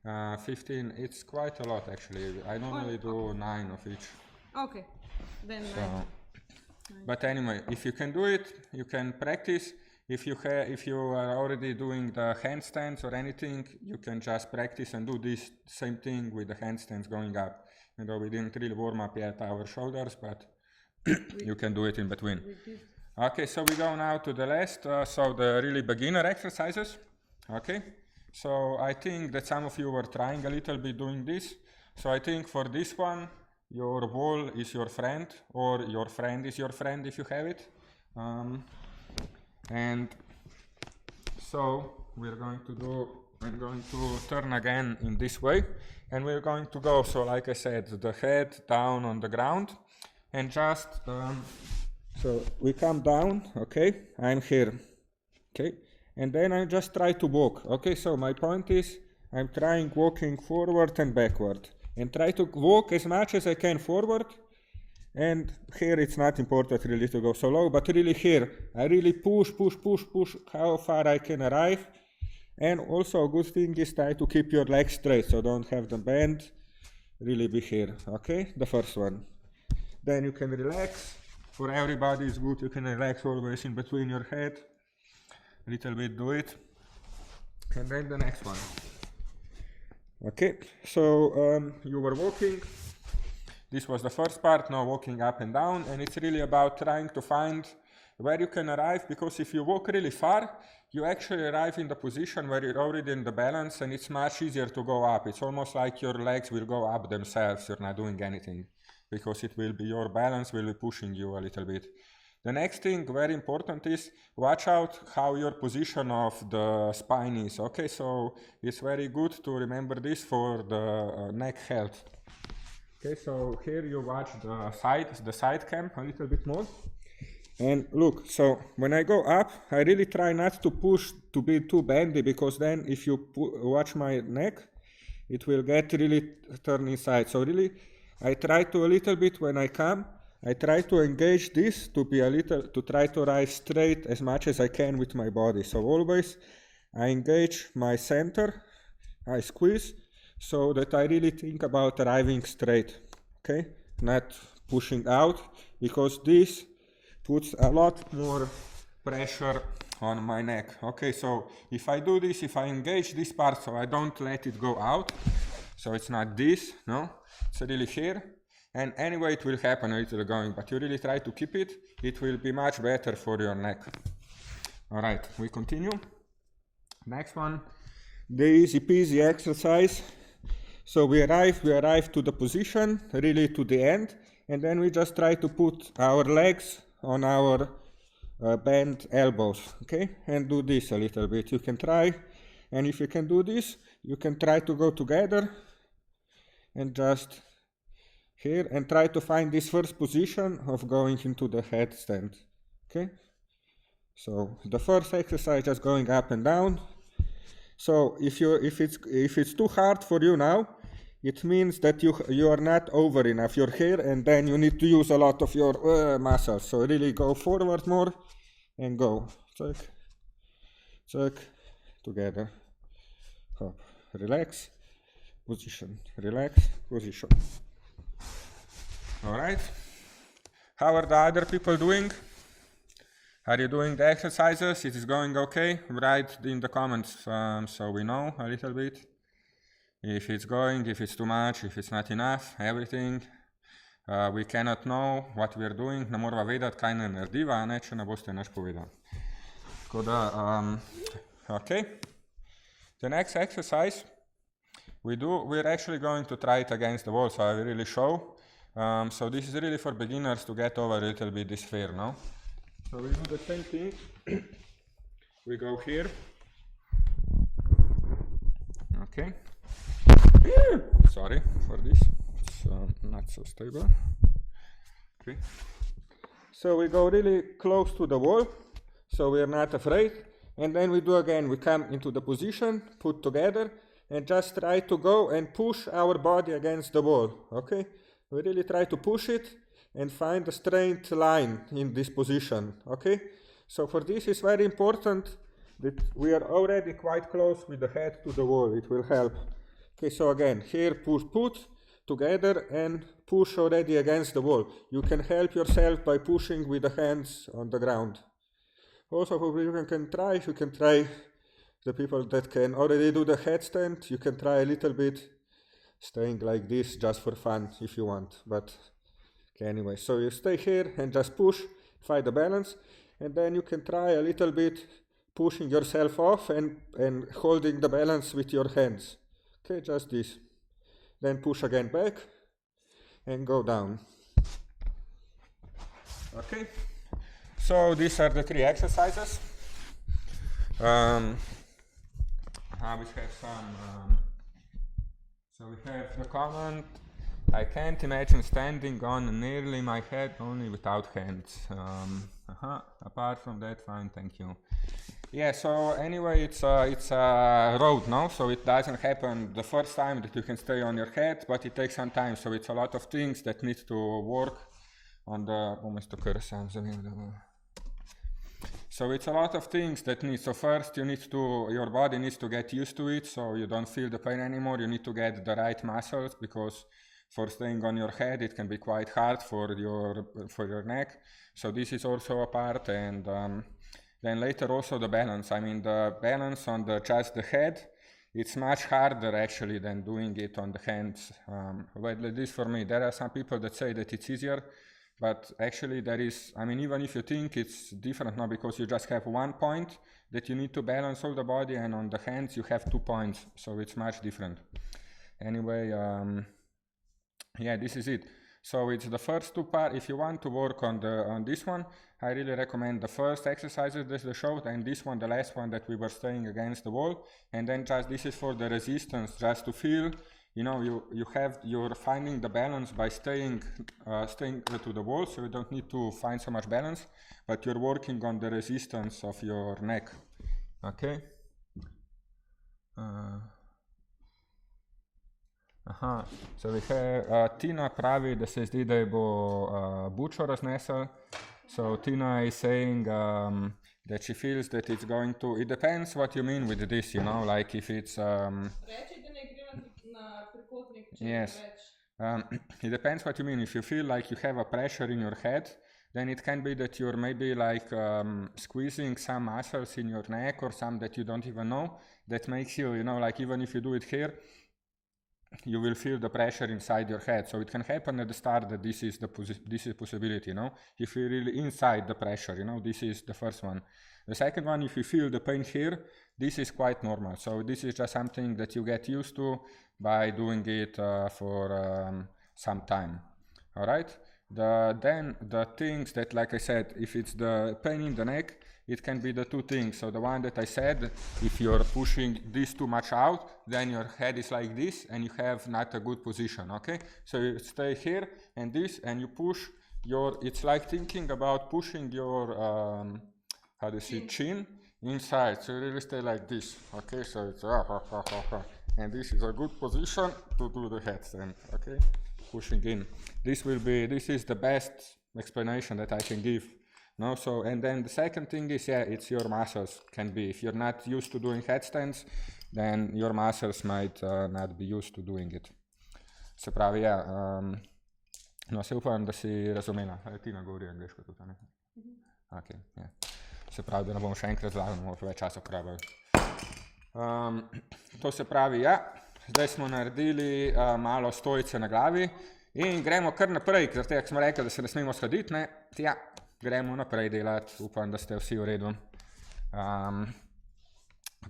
15, it's quite a lot actually. I normally do 9 of each. Okay, then so, 9. But anyway, if you can do it, you can practice. If you are already doing the handstands or anything, you can just practice and do this same thing with the handstands going up. You know, we didn't really warm up yet our shoulders, but you can do it in between. Okay, so we go now to the last, so the really beginner exercises. Okay. So I think that some of you were trying a little bit doing this. So I think for this one, your wall is your friend, or your friend is your friend if you have it. And so I'm going to turn again in this way, and we're going to go, so like I said, the head down on the ground, and just, so we come down, okay, I'm here, okay. And then I just try to walk. Okay, so my point is I'm trying walking forward and backward. And try to walk as much as I can forward. And here it's not important really to go so low, but really here, I really push how far I can arrive. And also a good thing is try to keep your legs straight, so don't have them bent. Really be here, okay? The first one. Then you can relax. For everybody it's good, you can relax always in between your head. A little bit do it, and then the next one. Okay, so you were walking, this was the first part, now walking up and down, and it's really about trying to find where you can arrive, because if you walk really far, you actually arrive in the position where you're already in the balance, and it's much easier to go up. It's almost like your legs will go up themselves, you're not doing anything, because it will be your balance will be pushing you a little bit. The next thing, very important, is watch out how your position of the spine is. Okay, so it's very good to remember this for the neck health. Okay, so here you watch the side cam a little bit more. And look, so when I go up, I really try not to push to be too bendy, because then if you watch my neck, it will get really turned inside. So really, I try to a little bit when I come, I try to engage this to be a little, to try to rise straight as much as I can with my body. So always I engage my center, I squeeze, so that I really think about arriving straight, okay? Not pushing out, because this puts a lot more pressure on my neck. Okay, so if I do this, if I engage this part, so I don't let it go out, so it's not this, no, it's really here, and anyway it will happen a little going, but you really try to keep it, it will be much better for your neck. All right, we continue. Next one, the easy peasy exercise. So we arrive to the position, really to the end, and then we just try to put our legs on our bent elbows, okay, and do this a little bit. You can try, and if you can do this, you can try to go together and just here and try to find this first position of going into the headstand, okay. So the first exercise, just going up and down. So if it's too hard for you now, it means that you are not over enough your hair, and then you need to use a lot of your muscles. So really go forward more and go. Check, check, together. Hop, relax, position, relax, position. All right. How are the other people doing? Are you doing the exercises? It is going okay? Write in the comments so we know a little bit. If it's going, if it's too much, if it's not enough, everything. We cannot know what we are doing, ne morava vedeti, kaj ne narediva, ne, če ne boste nič povedali. Tako da, okay. The next exercise we're actually going to try it against the wall, so I will really show. So this is really for beginners to get over a little bit this fear, no? So we do the same thing. We go here. Okay. Sorry for this. It's not so stable. Okay. So we go really close to the wall, so we are not afraid. And then we do again. We come into the position, put together, and just try to go and push our body against the wall. Okay. We really try to push it and find a straight line in this position, okay? So for this it's very important that we are already quite close with the head to the wall, it will help. Okay, so again, here push, put together and push already against the wall. You can help yourself by pushing with the hands on the ground. Also, you can try, the people that can already do the headstand, you can try a little bit staying like this just for fun if you want, but okay, anyway, so you stay here and just push, find the balance, and then you can try a little bit pushing yourself off and holding the balance with your hands. Okay, just this. Then push again back and go down. Okay, so these are the 3 exercises. We have some, so we have the comment, I can't imagine standing on nearly my head only without hands. Apart from that, fine, thank you. Yeah, so anyway, it's a road, no? So it doesn't happen the first time that you can stay on your head, but it takes some time. So it's a lot of things that need to work on the... So it's a lot of things that need, so first your body needs to get used to it, so you don't feel the pain anymore. You need to get the right muscles, because for staying on your head, it can be quite hard for your neck. So this is also a part, and then later also the balance. I mean, the balance on just the head, it's much harder actually than doing it on the hands. Well, at least for me, there are some people that say that it's easier, but actually there is, I mean, even if you think it's different now, because you just have 1 point that you need to balance all the body, and on the hands you have 2 points, so it's much different. Anyway, yeah, this is it. So it's the first 2 parts. If you want to work on this one, I really recommend the first exercises that they showed, and this one, the last one that we were staying against the wall, and then just this is for the resistance, just to feel you know, you're finding the balance by staying to the wall, so you don't need to find so much balance, but you're working on the resistance of your neck. Okay. Aha, so we have, Tina pravi, da se zdi, da je bo bučo raznesel. So Tina is saying that she feels that it's going to, it depends what you mean with this, you know, like if it's... Reči, da ne gre na trikotnik, če Yes. več. It depends what you mean. If you feel like you have a pressure in your head, then it can be that you're maybe like squeezing some muscles in your neck or some that you don't even know. That makes you, you know, like even if you do it here, you will feel the pressure inside your head. So it can happen at the start that this is possibility, you know. If you're really inside the pressure, you know, this is the first one. The second one, if you feel the pain here, this is quite normal. So this is just something that you get used to by doing it for some time. All right. Then the things that, like I said, if it's the pain in the neck, it can be the two things. So the one that I said, if you're pushing this too much out, then your head is like this and you have not a good position, okay? So you stay here and this, and you push your, it's like thinking about pushing your, how do you say, chin inside. So you really stay like this, okay? So it's, and this is a good position to do the headstand, okay? Pushing in. This is the best explanation that I can give. No, so, and then the second thing is, yeah, it's your muscles can be. If you're not used to doing headstands, then your muscles might not be used to doing it. Se pravi, ja, no, se upam, da si razumela. Tina govori angliško tudi, ne? Ok, ja. Se pravi, da ne bom še enkrat zlagal, ne bomo več časa uporabljali. To se pravi, ja, zdaj smo naredili malo stojice na glavi in gremo kar naprej, ker tega smo rekli, da se ne smemo shladiti, ne? Ja. Gremo naprej delati, upam, da ste vsi v redu.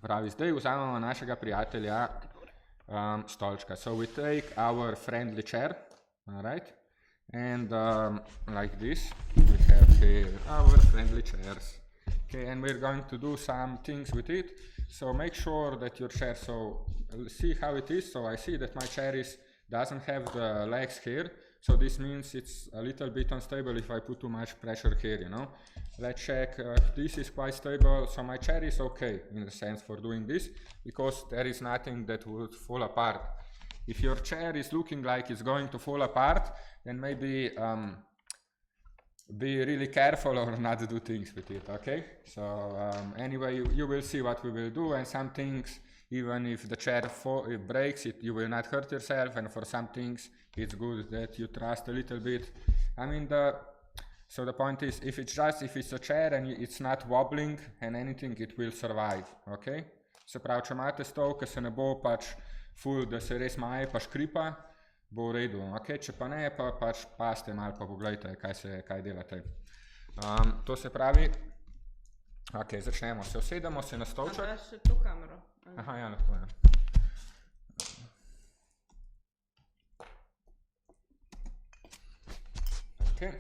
Pravi, zdaj vzamemo našega prijatelja stolčka. So we take our friendly chair, all right? And like this, we have here our friendly chairs. Okay, and we're going to do some things with it. So make sure that your chair, so see how it is. So I see that my chair doesn't have the legs here. So this means it's a little bit unstable if I put too much pressure here, you know. Let's check, this is quite stable, so my chair is okay in the sense for doing this, because there is nothing that would fall apart. If your chair is looking like it's going to fall apart, then maybe be really careful or not do things with it, okay? So anyway, you will see what we will do, and some things, even if the chair breaks, you will not hurt yourself, and for some things, it's good that you trust a little bit. I mean, so the point is, if it's a chair and it's not wobbling and anything, it will survive, okay? Se pravi, če imate stol, ki se ne bo pač ful, da se res maje pa škripa, bo v redu, ok? Če pa ne, pa pač paste malo, pa pogledajte, kaj delate. To se pravi, ok, začnemo, se usedemo se na stolček. A še to kamero? Aha, ja, lahko, ja. Okay.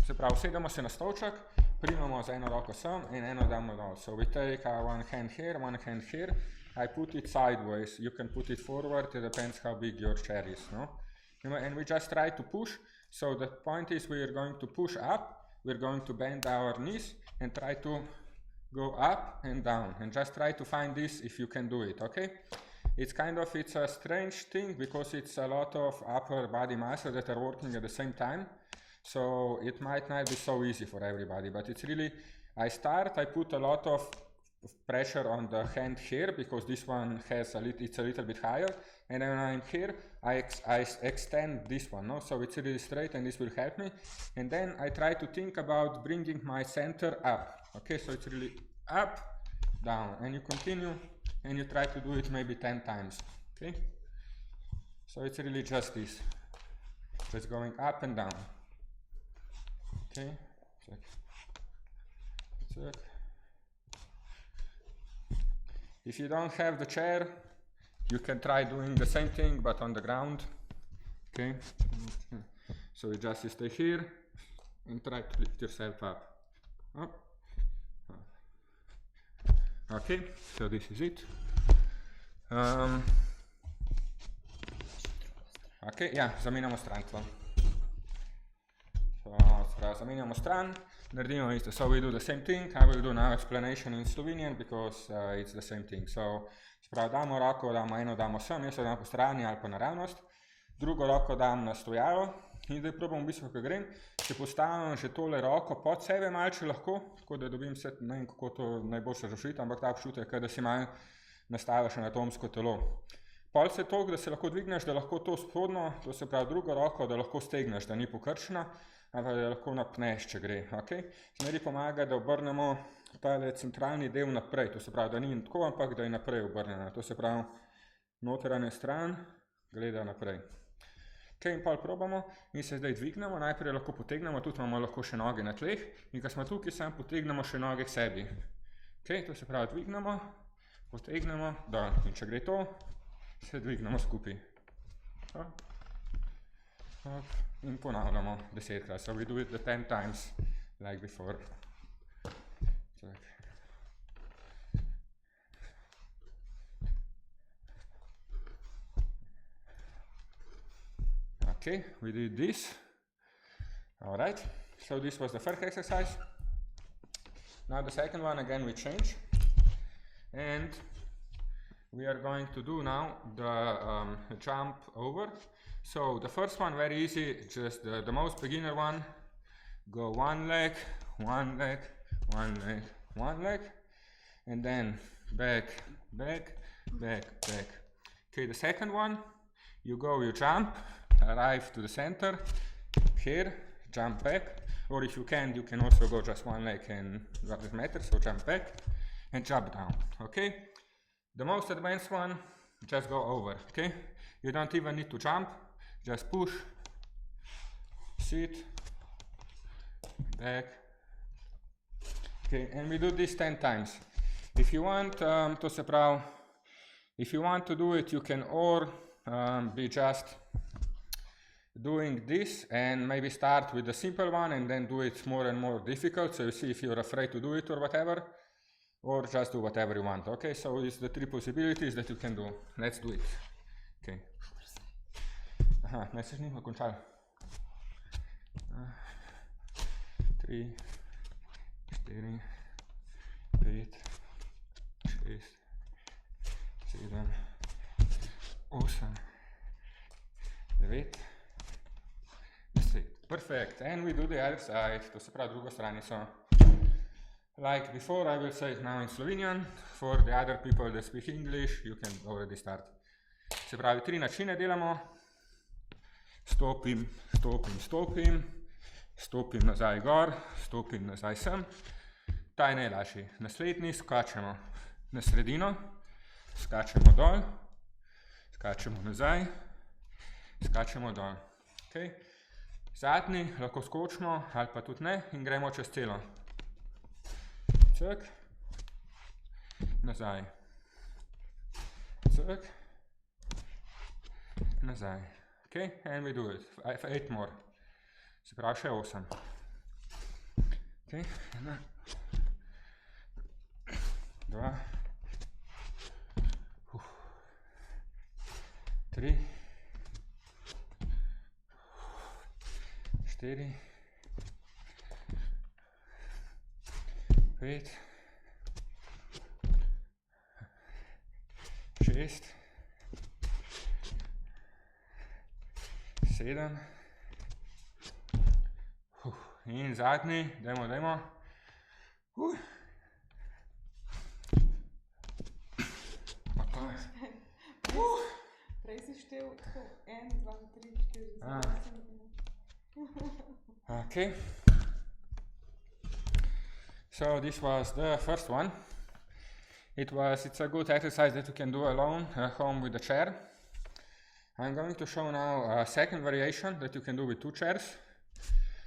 Se pravi, sedemo se na stolček, primamo z eno roko sem in eno damo dol. So we take one hand here, one hand here. I put it sideways. You can put it forward. It depends how big your chair is, no? And we just try to push. So the point is we are going to push up. We're going to bend our knees and try to go up and down. And just try to find this if you can do it, okay? It's a strange thing because it's a lot of upper body muscles that are working at the same time. So it might not be so easy for everybody, but it's really, I put a lot of pressure on the hand here because this one it's a little bit higher. And then when I'm here, I extend this one, no? So it's really straight and this will help me. And then I try to think about bringing my center up. Okay, so it's really up, down, and you continue. And you try to do it maybe 10 times, okay? So it's really just this, just going up and down, okay? Check. Check. If you don't have the chair, you can try doing the same thing, but on the ground, okay? So you just stay here and try to lift yourself up. Okay, so this is it. Ok, ja, zamenjamo stran tlo. Zamenjamo stran, naredimo isto. So we do the same thing. I will do now explanation in Slovenian because it's the same thing. So, damo roko, eno damo sem, jaz jo dam po strani ali pa naravnost. Drugo roko dam na stojalo in zdaj probam v bistvu, ko grem, če postavim že tole roko pod sebe malce lahko, tako da dobim se, ne vem kako to najboljše zašiti, ampak ta občutek, da si malo nastaviš anatomsko telo. Pol se toliko, da se lahko dvigneš, da lahko to spodno, to se pravi drugo roko, da lahko stegneš, da ni pokrčena, ampak da lahko napneš, če gre. Okay? Zmeri pomaga, da obrnemo tale centralni del naprej, to se pravi, da ni tako, ampak da je naprej obrnjena. To se pravi, notranja stran gleda naprej. Okay, in pol probamo in se zdaj dvignemo, najprej lahko potegnemo, tudi imamo lahko še noge na tleh in ko smo tukaj, samo potegnemo še noge k sebi. Okay, to se pravi, dvignemo, potegnemo, dol. In če gre to, se dvignemo skupaj. In ponavljamo 10krat. So we do it the 10 times like before. Okay, we did this. Alright, so this was the first exercise. Now the second one, again we change. And we are going to do now the jump over. So the first one, very easy, just the most beginner one. Go one leg, one leg, one leg, one leg. And then back, back, back, back. Okay, the second one, you jump, arrive to the center, here, jump back. Or if you can also go just one leg and doesn't matter, so jump back and jump down, okay? The most advanced one, just go over, okay? You don't even need to jump, just push, sit, back, okay? And we do this 10 times. If you want if you want to do it, you can or be just doing this and maybe start with the simple one and then do it more and more difficult, so you see if you're afraid to do it or whatever. Or just do whatever you want, okay? So it's the 3 possibilities that you can do. Let's do it. Okay. Aha, ne se nismo končali. 3, 4, 5, 6, 7, 8, 9, 10. Perfect. And we do the other side. To se pravi, drugo strani so. Like before, I will say it now in Slovenian. For the other people that speak English, you can already start. Se pravi, 3 načine delamo. Stopim, stopim, stopim. Stopim nazaj gor, stopim nazaj sem. Ta je najlažji. Naslednji skačemo na sredino, skačemo dol, skačemo nazaj, skačemo dol. Okay. Zadnji lahko skočimo ali pa tudi ne in gremo čez celo. Cek, nazaj, cek, nazaj. Okay, and we do it. 8 more. Se pravi še 8. Okay, 1, 2, 3, 4, 5, 6, 7. In zadnji, dajmo. Prej si štel 1, 2, 3, 4, 8. Okay. So this was the first one. It's a good exercise that you can do alone at home with a chair. I'm going to show now a second variation that you can do with 2 chairs.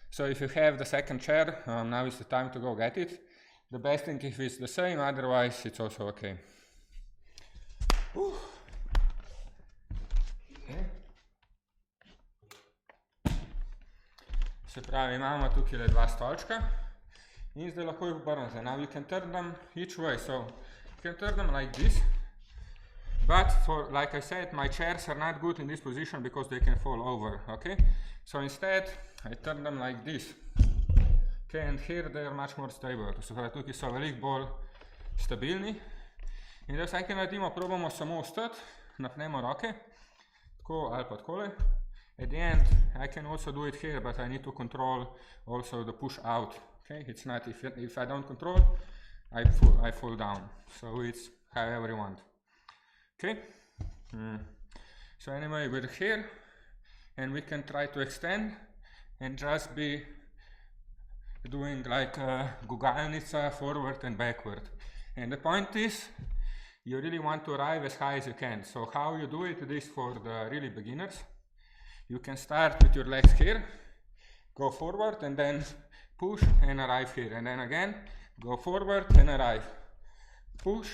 So if you have the second chair, now is the time to go get it. The best thing if it's the same, otherwise it's also okay. Okay. Se pravi, imamo tukaj le 2 stolčka in zdaj lahko jih obrnete. Now you can turn them each way, so you can turn them like this. But for, like I said, my chairs are not good in this position because they can fall over, okay? So instead, I turn them like this. Okay, and here they are much more stable. To se pravi, tukaj so veliko bolj stabilni. In da vsake naredimo, probamo samo ostati, napnemo roke, tako ali pa takole. At the end, I can also do it here, but I need to control also the push out. Okay, it's not, if I don't control, I fall down. So it's however you want. Okay, so anyway, we're here, and we can try to extend and just be doing like gugalnica forward and backward. And the point is, you really want to arrive as high as you can. So how you do it, this for the really beginners. You can start with your legs here, go forward and then push and arrive here. And then again, go forward and arrive. Push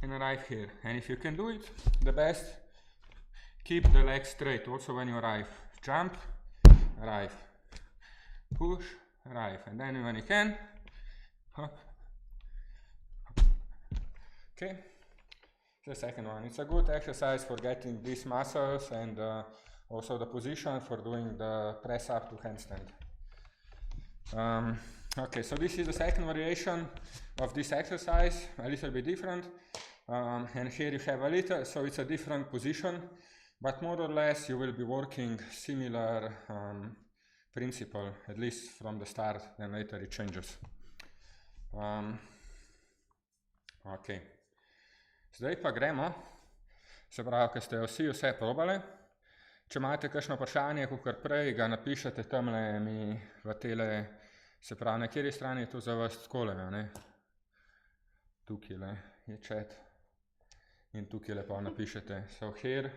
and arrive here. And if you can do it, the best, keep the legs straight also when you arrive. Jump, arrive. Push, arrive. And then when you can, hop. Okay. The second one. It's a good exercise for getting these muscles and also the position for doing the press up to handstand. Okay, so this is the second variation of this exercise, a little bit different. And here you have a little, so it's a different position, but more or less you will be working similar principle, at least from the start, then later it changes. Okay. Zdaj pa gremo, se pravi, ker ste vse probali. Če imate kakšno vprašanje, kakor prej, ga napišete tamle mi v tele, se pravi, na kateri strani je to za vas takole, ne? Tukajle je chat in tukajle pa napišete. So here,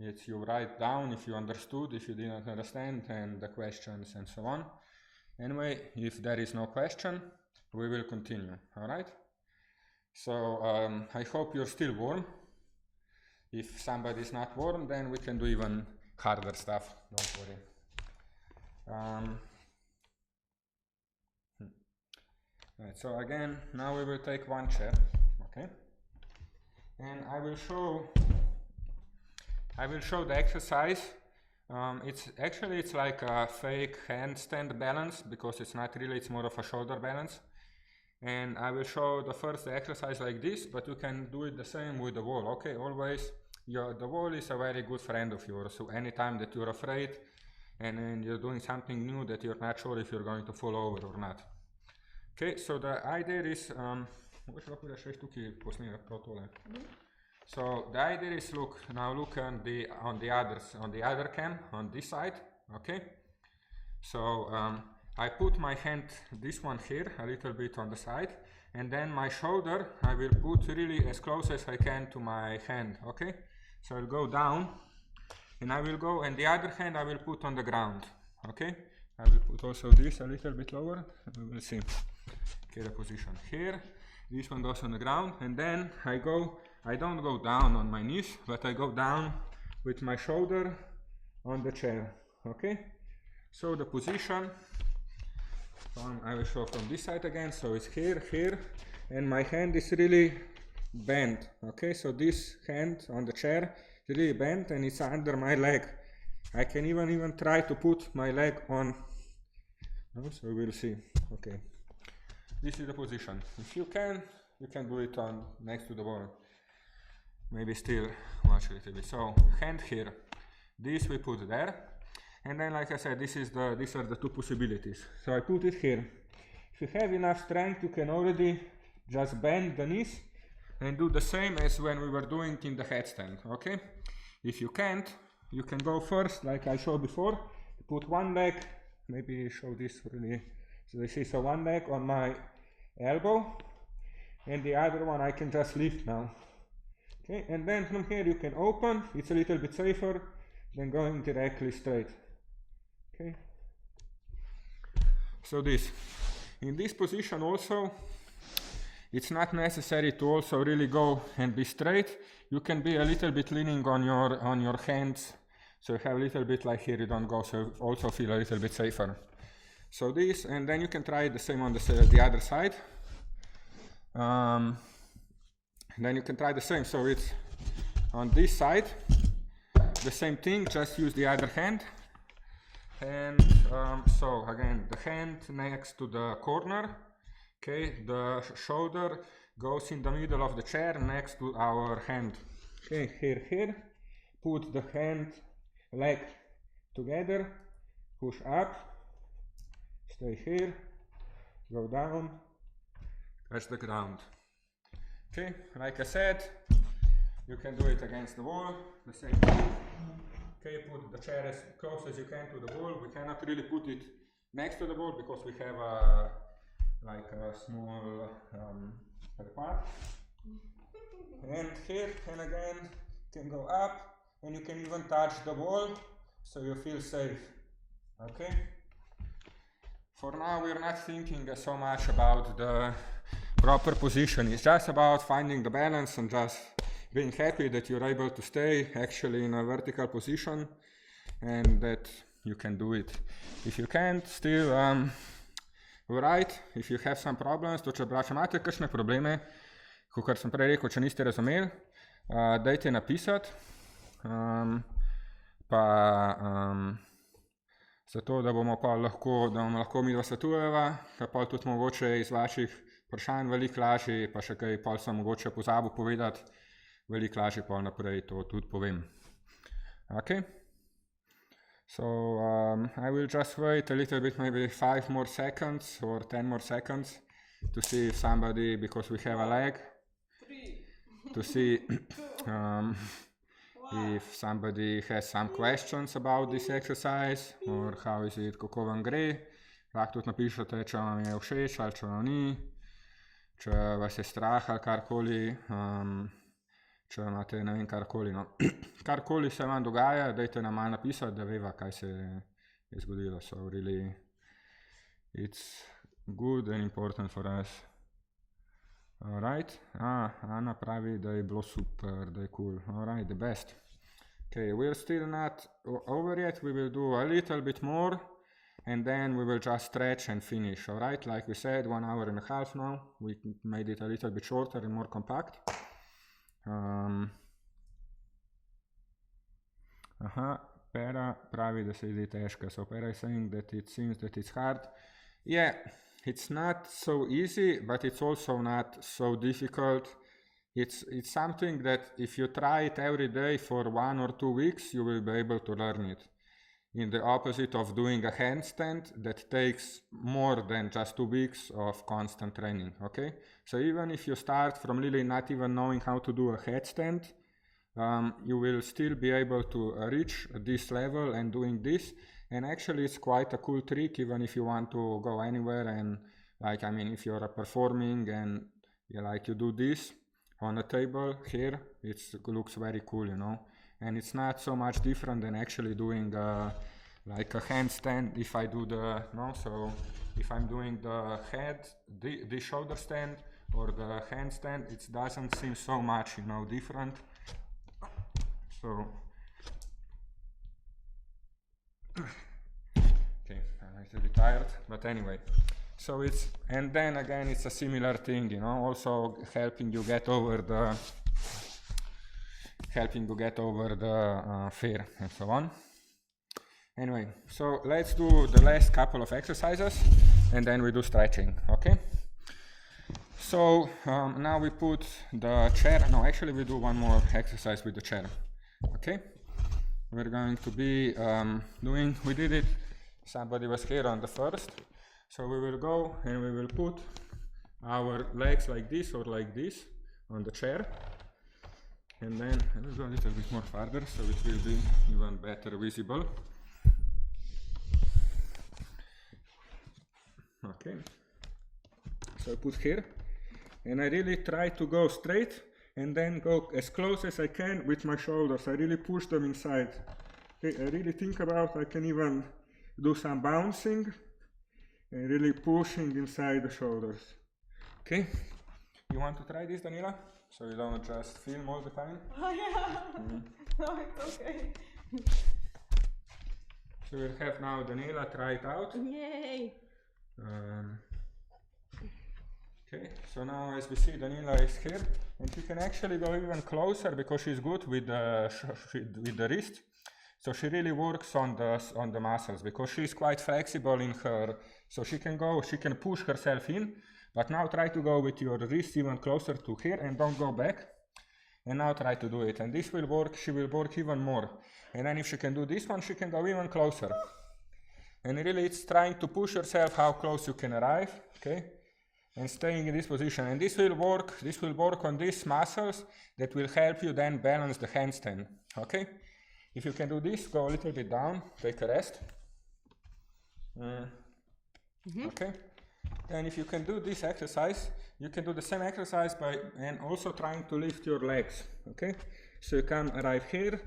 it's you write down if you understood, if you didn't understand, and the questions and so on. Anyway, if there is no question, we will continue, alright? So I hope you're still warm. If somebody is not warm, then we can do even harder stuff, don't worry. Right, so again, now we will take one chair, okay? And I will show the exercise. It's like a fake handstand balance, because it's not really, it's more of a shoulder balance. And I will show the first exercise like this, but you can do it the same with the wall, okay? Always, the wall is a very good friend of yours, so anytime that you're afraid and you're doing something new that you're not sure if you're going to fall over or not. Okay, so the idea is, so the idea is, look on the other cam, on this side, okay? So I put my hand, this one here, a little bit on the side, and then my shoulder, I will put really as close as I can to my hand, okay? So I'll go down, and I will go, and the other hand I will put on the ground, okay? I will put also this a little bit lower, we will see. Okay, the position here, this one goes on the ground, and then I don't go down on my knees, but I go down with my shoulder on the chair, okay? So the position, I will show from this side again, so it's here, and my hand is really bent, okay? So this hand on the chair is really bent, and it's under my leg. I can even try to put my leg on, so we will see, okay? This is the position. If you can do it on next to the wall. Maybe still watch a little bit. So hand here, this we put there, and then like I said, these are the two possibilities. So I put it here. If you have enough strength, you can already just bend the knees and do the same as when we were doing in the headstand, okay? If you can't, you can go first, like I showed before, put one leg, maybe show this really, so you see, so one leg on my elbow, and the other one I can just lift now. Okay, and then from here you can open, it's a little bit safer than going directly straight. Okay, so in this position also, it's not necessary to also really go and be straight. You can be a little bit leaning on your hands, so you have a little bit like here, you don't go, so you also feel a little bit safer. So this, and then you can try the same on the other side. Then you can try the same, so it's on this side, the same thing, just use the other hand. And so again, the hand next to the corner, okay, the shoulder goes in the middle of the chair next to our hand. Okay, here, put the hand, leg together, push up, stay here, go down, touch the ground. Okay, like I said, you can do it against the wall, the same thing. Okay, put the chair as close as you can to the wall. We cannot really put it next to the wall because we have a small part. And here, and again, you can go up, and you can even touch the wall, so you feel safe. Okay? For now, we're not thinking so much about the proper position. It's just about finding the balance and just being happy that you're able to stay actually in a vertical position and that you can do it. If you can't, still write. If you have some problems, to če braća imate kakšne probleme, kakor sem prej rekel, če niste razumeli, dajte napisati, zato da bomo pa lahko midva svetujeva, pa pol tudi mogoče iz vaših vprašanj veliko lažje, pa še kaj pol sem mogoče pozabil povedati, veliko lažje pol naprej to tudi povem. Okay? So I will just wait a little bit, maybe 5 more seconds or 10 more seconds to see if somebody, because we have a lag, 3, to see 2, if somebody has some questions about this exercise or how is it, kako vam gre. Lahko tudi napišete, če vam je všeč ali če vam ni, če vas je strah ali karkoli, če imate ne vem karkoli. No. Karkoli se vam dogaja, dajte nam malo napisati, da veva, kaj se je zgodilo. So really, it's good and important for us. Alright, Ana pravi, da je bilo super, da je cool. Alright, the best. Okay, we're still not over yet, we will do a little bit more and then we will just stretch and finish, alright? Like we said, 1 hour and a half now, we made it a little bit shorter and more compact. Pera pravi, da se zdi težka. So Pera is saying that it seems that it's hard. Yeah, it's not so easy, but it's also not so difficult. It's something that if you try it every day for 1 or 2 weeks, you will be able to learn it. In the opposite of doing a handstand that takes more than just 2 weeks of constant training, okay? So even if you start from really not even knowing how to do a headstand, you will still be able to reach this level and doing this. And actually it's quite a cool trick even if you want to go anywhere and if you're performing and you do this on a table here, it looks very cool, you know. And it's not so much different than actually doing like a handstand if I do so if I'm doing the the shoulder stand or the handstand, it doesn't seem so much, you know, different. So, okay, I'm a little bit tired, but anyway. So and then again, it's a similar thing, you know, also helping you get over the fear and so on. Anyway, so let's do the last couple of exercises and then we do stretching, okay? So now we put the chair, no, actually we do one more exercise with the chair, okay? We're going to be we did it, somebody was here on the first, so we will go and we will put our legs like this or like this on the chair. And then I will go a little bit more farther so it will be even better visible. Okay, so I put here and I really try to go straight and then go as close as I can with my shoulders. I really push them inside. Okay, I really think about, I can even do some bouncing and really pushing inside the shoulders. Okay, you want to try this, Daniela? So you don't just film all the time? Oh yeah, no, it's okay. So we'll have now Daniela try it out. Yay! Okay, so now as we see, Daniela is here, and she can actually go even closer because she's good with the wrist. So she really works on the muscles because she's quite flexible in her. So she can push herself in, but now try to go with your wrist even closer to here and don't go back. And now try to do it, and this will work. She will work even more. And then if she can do this one, she can go even closer. And really, it's trying to push yourself how close you can arrive. Okay. And staying in this position, and this will work on these muscles that will help you then balance the handstand. Okay, if you can do this, go a little bit down, take a rest. Okay, then if you can do this exercise, you can do the same exercise and also trying to lift your legs. Okay, so you come arrive here,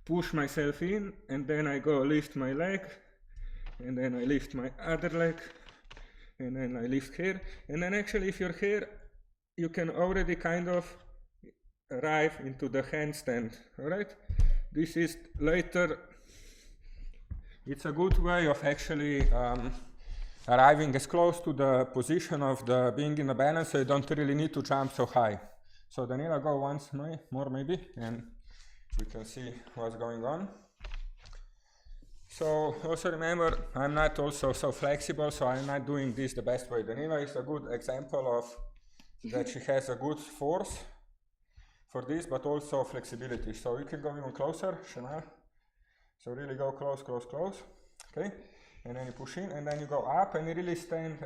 push myself in, and then I go lift my leg, and then I lift my other leg, and then I lift here, and then actually if you're here, you can already kind of arrive into the handstand. All right, this is later, it's a good way of actually arriving as close to the position of the being in a balance, so you don't really need to jump so high. So Daniela, go once more maybe, and we can see what's going on. So also remember, I'm not also so flexible, so I'm not doing this the best way. Daniela is a good example of that she has a good force for this, but also flexibility. So you can go even closer, Chanel. So really go close, close, close. Okay, and then you push in, and then you go up, and you really extend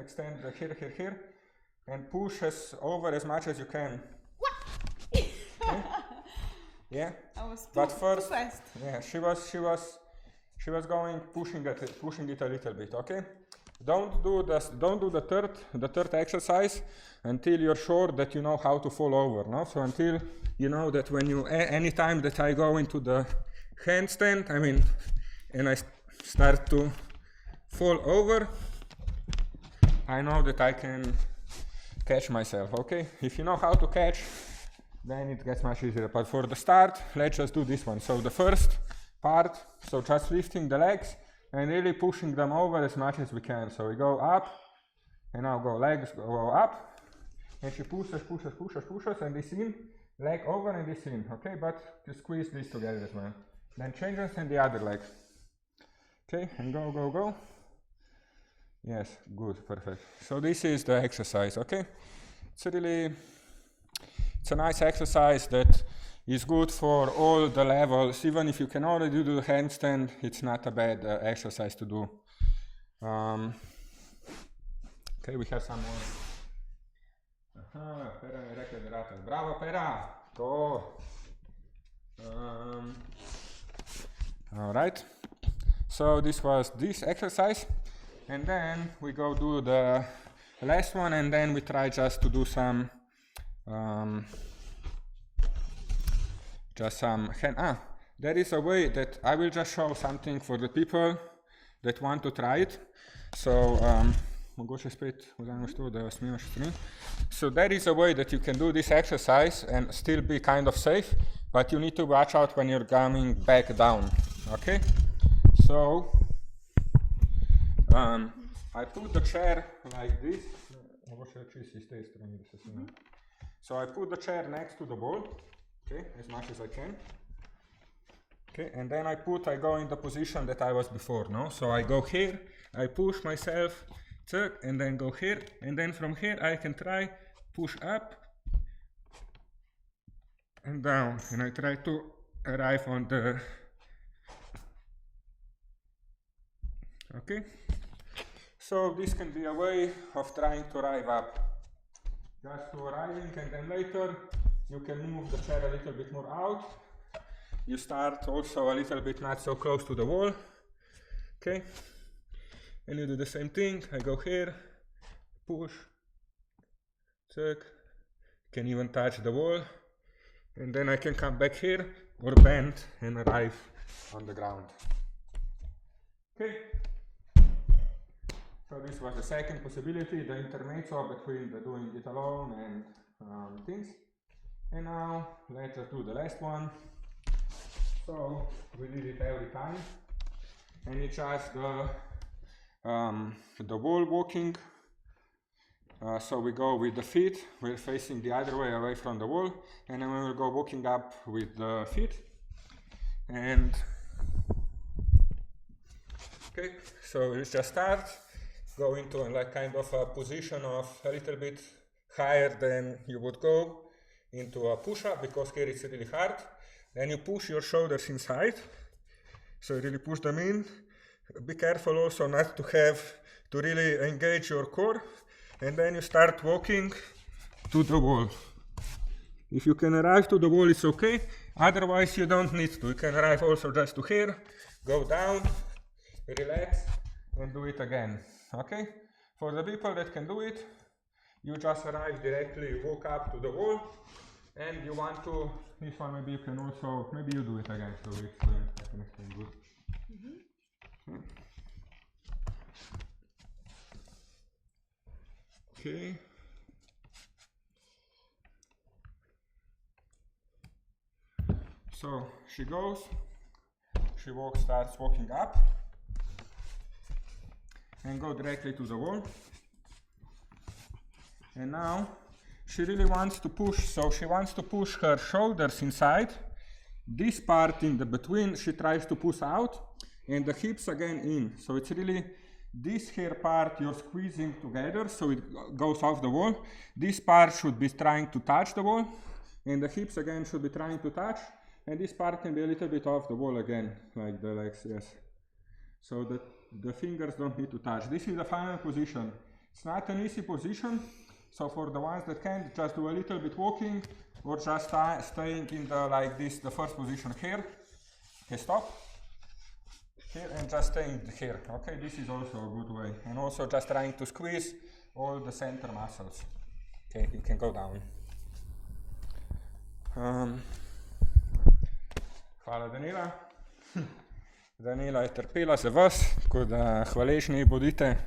here, and push over as much as you can. Okay? Yeah. I was but too first, fast. yeah, she was going pushing it a little bit. Okay, don't do the third exercise until you're sure that you know how to fall over. No, so until you know that when you any time that I go into the handstand, I mean, and I start to fall over, I know that I can catch myself. Okay, if you know how to catch, then it gets much easier. But for the start, let's just do this one. So the first part, so just lifting the legs and really pushing them over as much as we can. So we go up, and now legs go up, and she pushes, and this in, leg over and this in. Okay, but to squeeze this together as well. Then changes and the other leg. Okay, and go. Yes, good, perfect. So this is the exercise. Okay, it's a nice exercise that is good for all the levels. Even if you can already do the handstand, it's not a bad exercise to do. Okay, we have some more. Pera mi rekla, da rata. Bravo, Pera! To! All right. So this was this exercise, and then we go do the last one, and then we try just to do some there is a way that I will just show something for the people that want to try it. So mogoče spet vzameš to, da snimaš stream. So there is a way that you can do this exercise and still be kind of safe, but you need to watch out when you're coming back down. Okay, so I put the chair like this. So I put the chair next to the wall, okay, as much as I can. Okay, and then I go in the position that I was before, no? So I go here, I push myself, and then go here, and then from here I can try push up and down, and I try to arrive on the, okay? So this can be a way of trying to arrive up. Just to arriving, and then later you can move the chair a little bit more out. You start also a little bit not so close to the wall. Okay? And you do the same thing. I go here, push, check, can even touch the wall, and then I can come back here or bend and arrive on the ground. Okay? So this was the second possibility, the intermezzo between the doing it alone and things. And now let's just do the last one. So we did it every time, and it's just the wall walking. So we go with the feet, we're facing the other way away from the wall, and then we will go walking up with the feet. And okay, so we just start, go into like kind of a position of a little bit higher than you would go into a push-up, because here it's really hard. Then you push your shoulders inside, so you really push them in. Be careful also not to really engage your core, and then you start walking to the wall. If you can arrive to the wall, it's okay, otherwise you don't need to. You can arrive also just to here, go down, relax, and do it again, okay? For the people that can do it, you just arrive directly, walk up to the wall, and you want to, this one maybe you can also, maybe you do it again, so we explain, I can explain good. Okay. So she goes, she starts walking up, and go directly to the wall. And now she really wants to push, so she wants to push her shoulders inside. This part in the between she tries to push out, and the hips again in. So it's really this here part you're squeezing together so it goes off the wall. This part should be trying to touch the wall, and the hips again should be trying to touch, and this part can be a little bit off the wall again, like the legs, yes. So that the fingers don't need to touch. This is the final position. It's not an easy position, so for the ones that can't, just do a little bit walking, or just staying in the like this, the first position here. Okay, stop. Here, and just staying here. Okay, this is also a good way. And also just trying to squeeze all the center muscles. Okay, you can go down. Hvala, Danila. Danila je trpela za vas, tako da hvaležni bodite.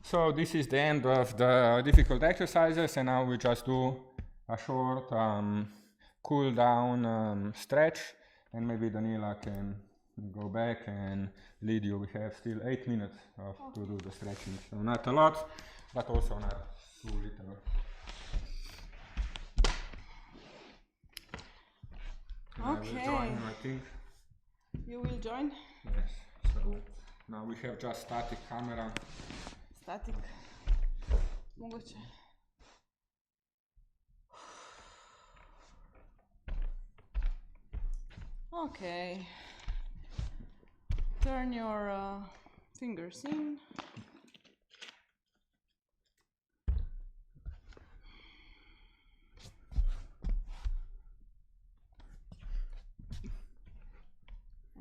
So this is the end of the difficult exercises, and now we just do a short cool down stretch, and maybe Danila can go back and lead you. We have still 8 minutes to do the stretching, so not a lot, but also not too little. Okay. I will join, I think. You will join? Yes. So now we have just static camera. Static. Mogoče. Okay. Turn your fingers in.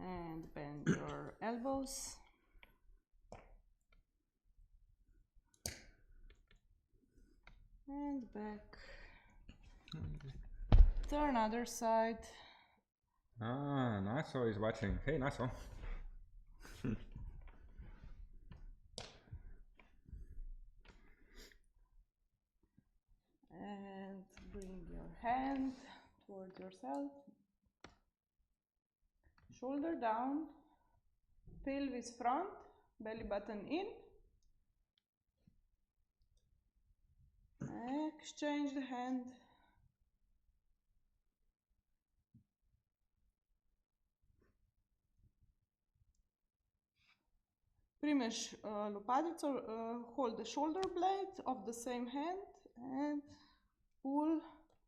And bend your elbows. And back. Turn other side. Ah, Naso is watching. Hey, Naso. And bring your hand towards yourself. Shoulder down. Pelvis front. Belly button in. Exchange the hand. Primeš lopatico, hold the shoulder blade of the same hand and pull.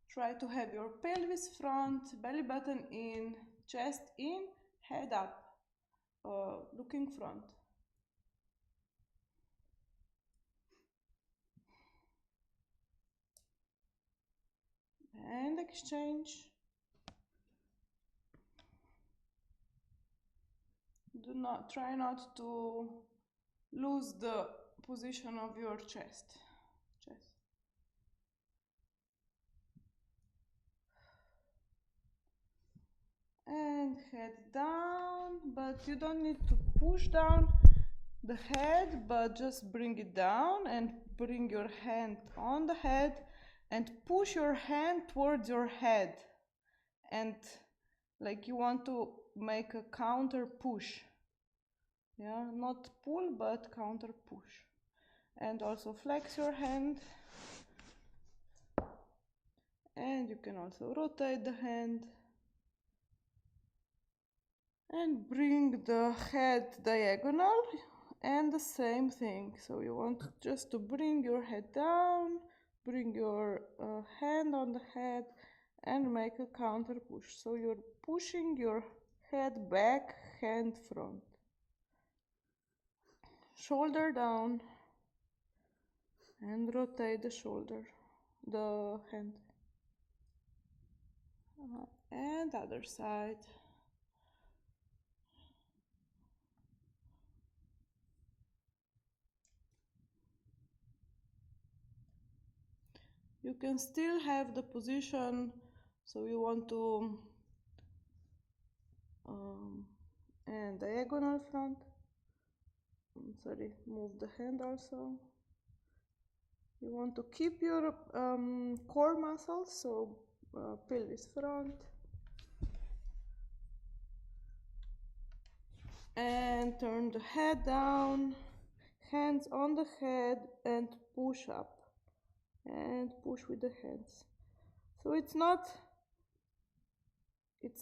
Try to have your pelvis front, belly button in, chest in, head up, looking front. And exchange. Try not to lose the position of your chest. And head down, but you don't need to push down the head, but just bring it down and bring your hand on the head and push your hand towards your head, and like you want to make a counter push. Yeah, not pull, but counter push. And also flex your hand. And you can also rotate the hand. And bring the head diagonal. And the same thing. So you want just to bring your head down, bring your hand on the head, and make a counter push. So you're pushing your head back, hand front. Shoulder down, and rotate the shoulder, the hand. And other side. You can still have the position, so you want to and diagonal front. Sorry, move the hand also. You want to keep your core muscles, so pelvis front. And turn the head down, hands on the head, and push up. And push with the hands. So it's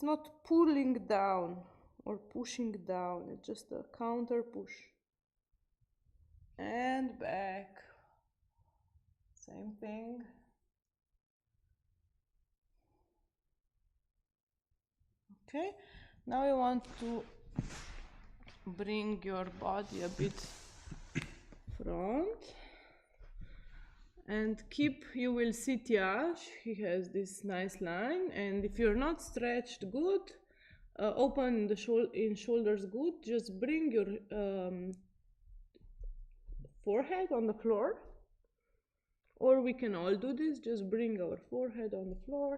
not pulling down or pushing down, it's just a counter push. And back. Same thing. Okay, now you want to bring your body a bit front. And keep, you will see Tiage, he has this nice line, and if you're not stretched good, open the shoulders good, just bring your forehead on the floor, or we can all do this, just bring our forehead on the floor,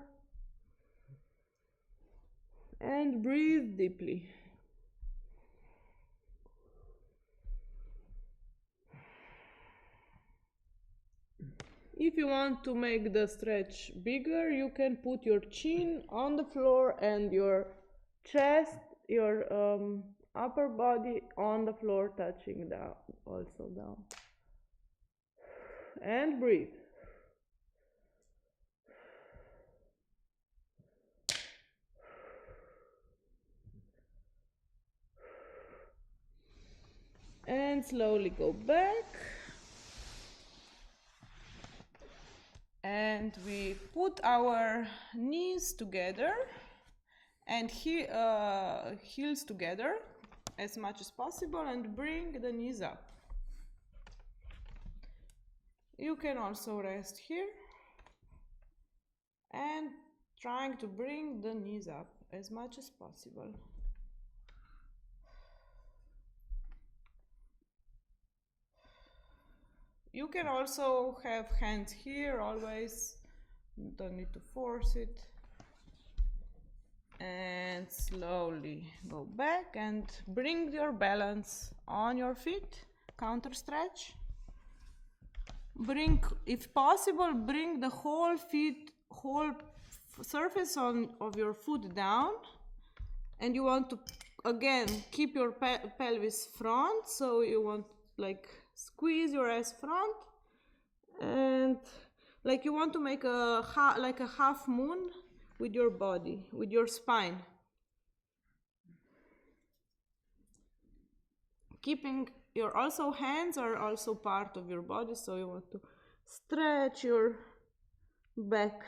and breathe deeply. If you want to make the stretch bigger, you can put your chin on the floor and your chest, your upper body on the floor, touching down, also down. And breathe. And slowly go back. And we put our knees together and heels together as much as possible, and bring the knees up. You can also rest here and trying to bring the knees up as much as possible. You can also have hands here always, don't need to force it. And slowly go back and bring your balance on your feet, counter stretch. Bring, if possible, bring the whole surface of your foot down, and you want to again keep your pelvis front, so you want like squeeze your ass front, and like you want to make a half moon with your body, with your spine. Keeping your also hands are also part of your body, so you want to stretch your back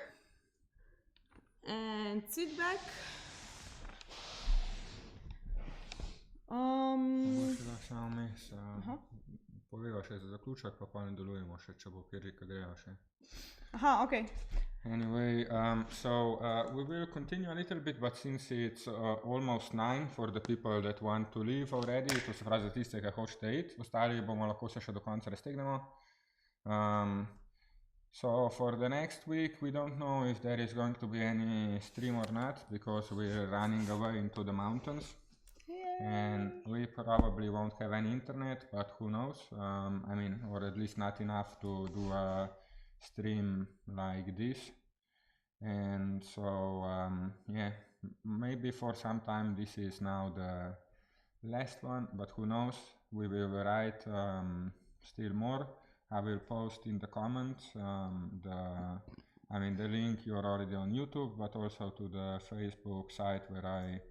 and sit back. Samo mes, poveva še za zaključek, pa pa nadaljujemo še, če bo Pirika grejo še. Aha, okay. Anyway, we will continue a little bit, but since it's almost 9 for the people that want to leave already, to se pravi za tiste, ki hočete iti, ostali bomo lahko se še do konca raztegnemo. So for the next week, we don't know if there is going to be any stream or not, because we're running away into the mountains. Yay. And we probably won't have any internet, but who knows? I mean, or at least not enough to do a stream like this. And so, yeah, maybe for some time this is now last one, but who knows, we will write still more. I will post in the comments the link. You're already on YouTube, but also to the Facebook site where I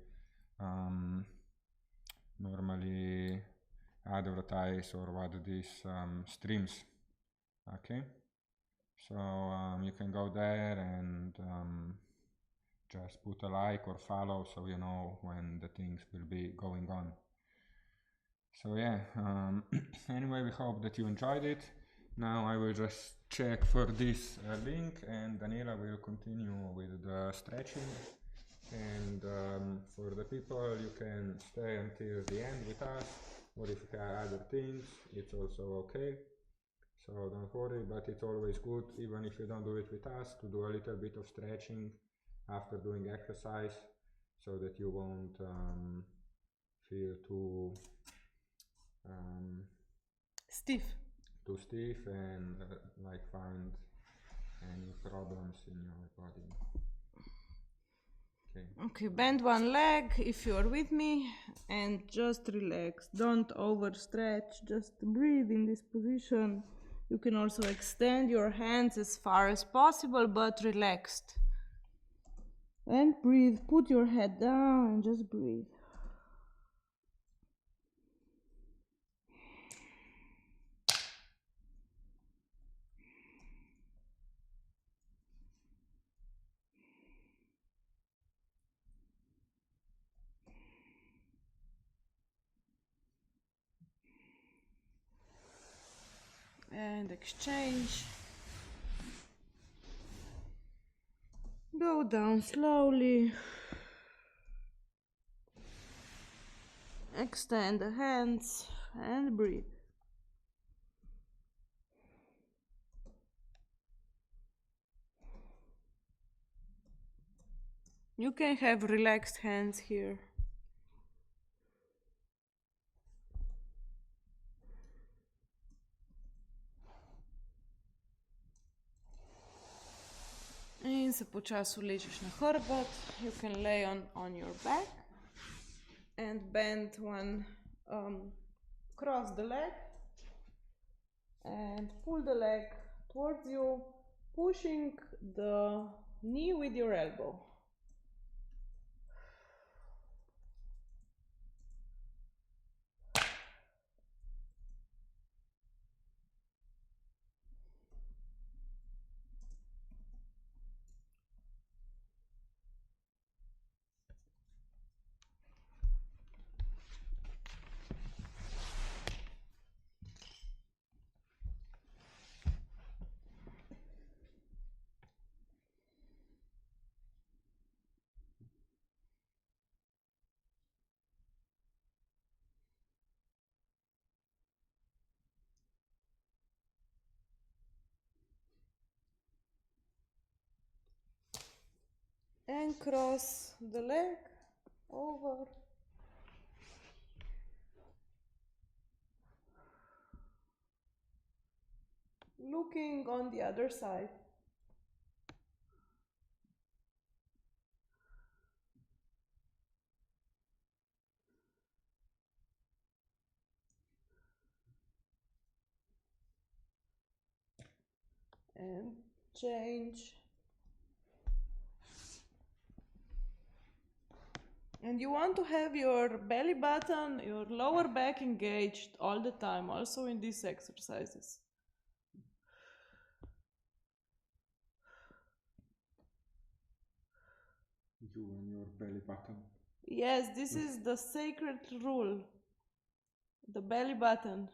normally advertise or what these streams. Okay, so you can go there and just put a like or follow so you know when the things will be going on. So yeah, anyway, we hope that you enjoyed it. Now I will just check for this link, and Daniela will continue with the stretching. And for the people, you can stay until the end with us, or if you have other things, it's also okay. So don't worry, but it's always good, even if you don't do it with us, to do a little bit of stretching after doing exercise, so that you won't feel too Stiff. and like find any problems in your body. Okay. Okay, bend one leg if you are with me and just relax. Don't overstretch, just breathe in this position. You can also extend your hands as far as possible, but relaxed. And breathe, put your head down and just breathe. And exchange. Go down slowly. Extend the hands and breathe. You can have relaxed hands here. In se počasi uležeš na hrbet. You can lay on your back and bend one, cross the leg and pull the leg towards you, pushing the knee with your elbow. And cross the leg over. Looking on the other side. And change. And you want to have your belly button, your lower back engaged all the time, also in these exercises. You and your belly button. Yes, this is the sacred rule. The belly button.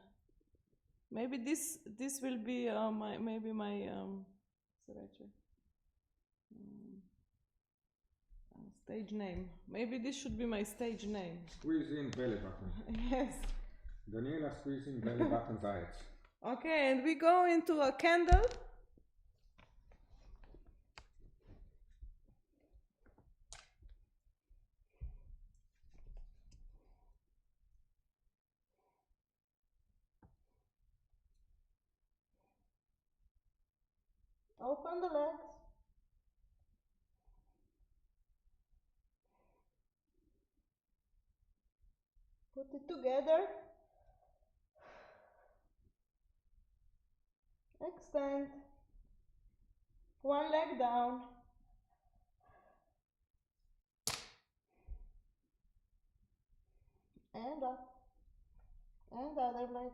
Maybe this will be my stage name. Maybe this should be my stage name. Squeezing belly button. Yes. Daniela squeezing belly button diets. Okay, and we go into a candle. Open the legs. Put it together. Extend. One leg down. And up. And the other leg.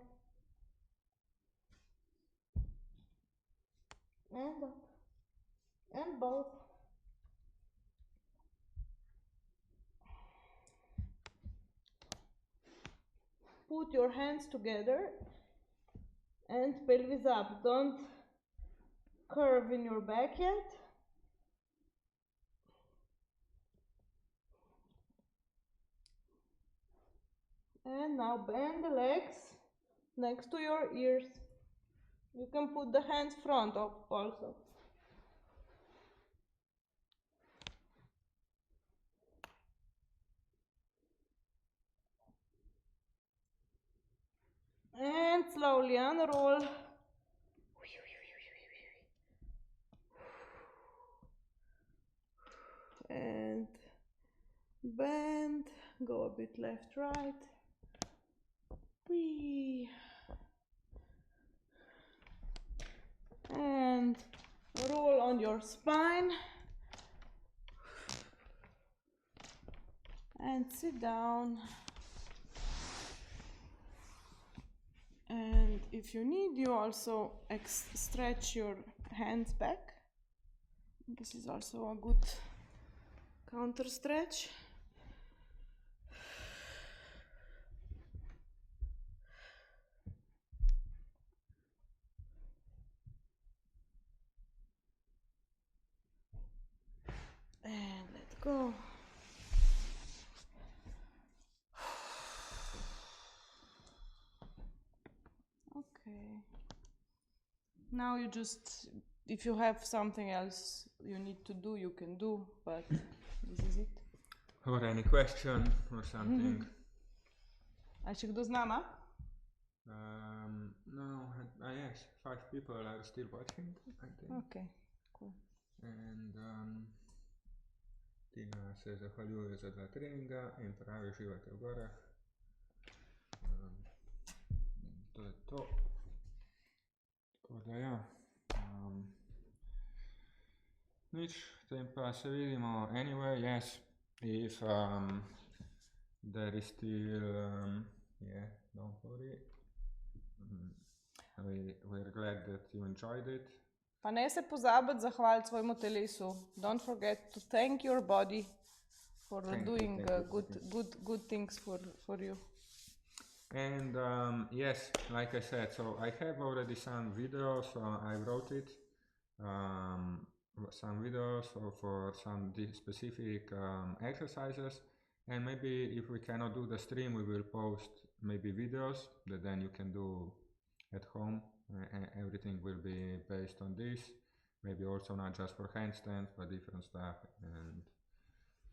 And up. And both. Put your hands together and pelvis up. Don't curve in your back yet. And now bend the legs next to your ears. You can put the hands front also. And slowly unroll. And bend, go a bit left, right. And roll on your spine. And sit down. And if you need, you also stretch your hands back. This is also a good counter stretch. And let go. Okay. Now you just, if you have something else you need to do, you can do, but this is it. Or any question or something? A še kdo z nama? No, yes, 5 people are still watching, I think. Okay, cool. And Tina se zahvaljuje za 2 treninga in pravi uživajte v gorah. To je to. Tako da ja. Nič, potem pa se vidimo. Anyway, yes, if there is still, yeah, don't worry. We're glad that you enjoyed it. Pa ne se pozabiti zahvaliti svojemu telesu. Don't forget to thank your body for doing good things for you. And yes, like I said, so I have already some videos, I wrote it, some videos for some specific exercises, and maybe if we cannot do the stream, we will post maybe videos that then you can do at home. Everything will be based on this, maybe also not just for handstands, but different stuff, and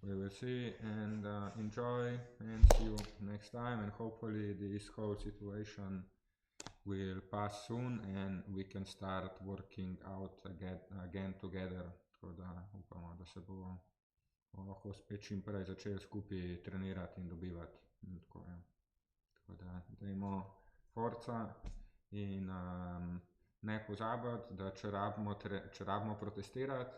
we will see and enjoy, and see you next time, and hopefully this whole situation will pass soon and we can start working out again together, tako da upamo, da se bomo lahko spet čim prej začeli skupaj trenirati in dobivati. Tako, ja. Tako da dajmo forca in ne pozabiti, da če rabimo protestirati,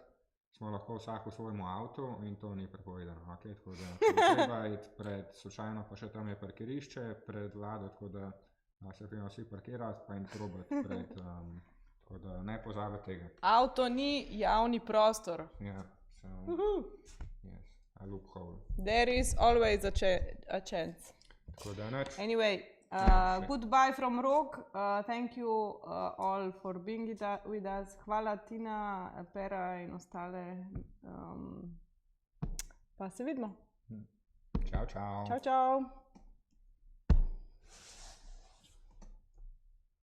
smo lahko vsak v svojemu avtu in to ni prepovedano. Okay? Tako da treba iti pred, slučajno pa še tam je parkirišče pred vlado, tako da se prijemo vsi parkirati pa in probati pred, tako da ne pozabiti tega. Avto ni javni prostor. Yeah, so, yes, a loophole. There is always a chance. Tako da nič. Anyway, goodbye from Rog. Thank you all for being with us. Hvala Tina, Pera in ostale. Pa se vidimo. Čau, čau. Čau, čau.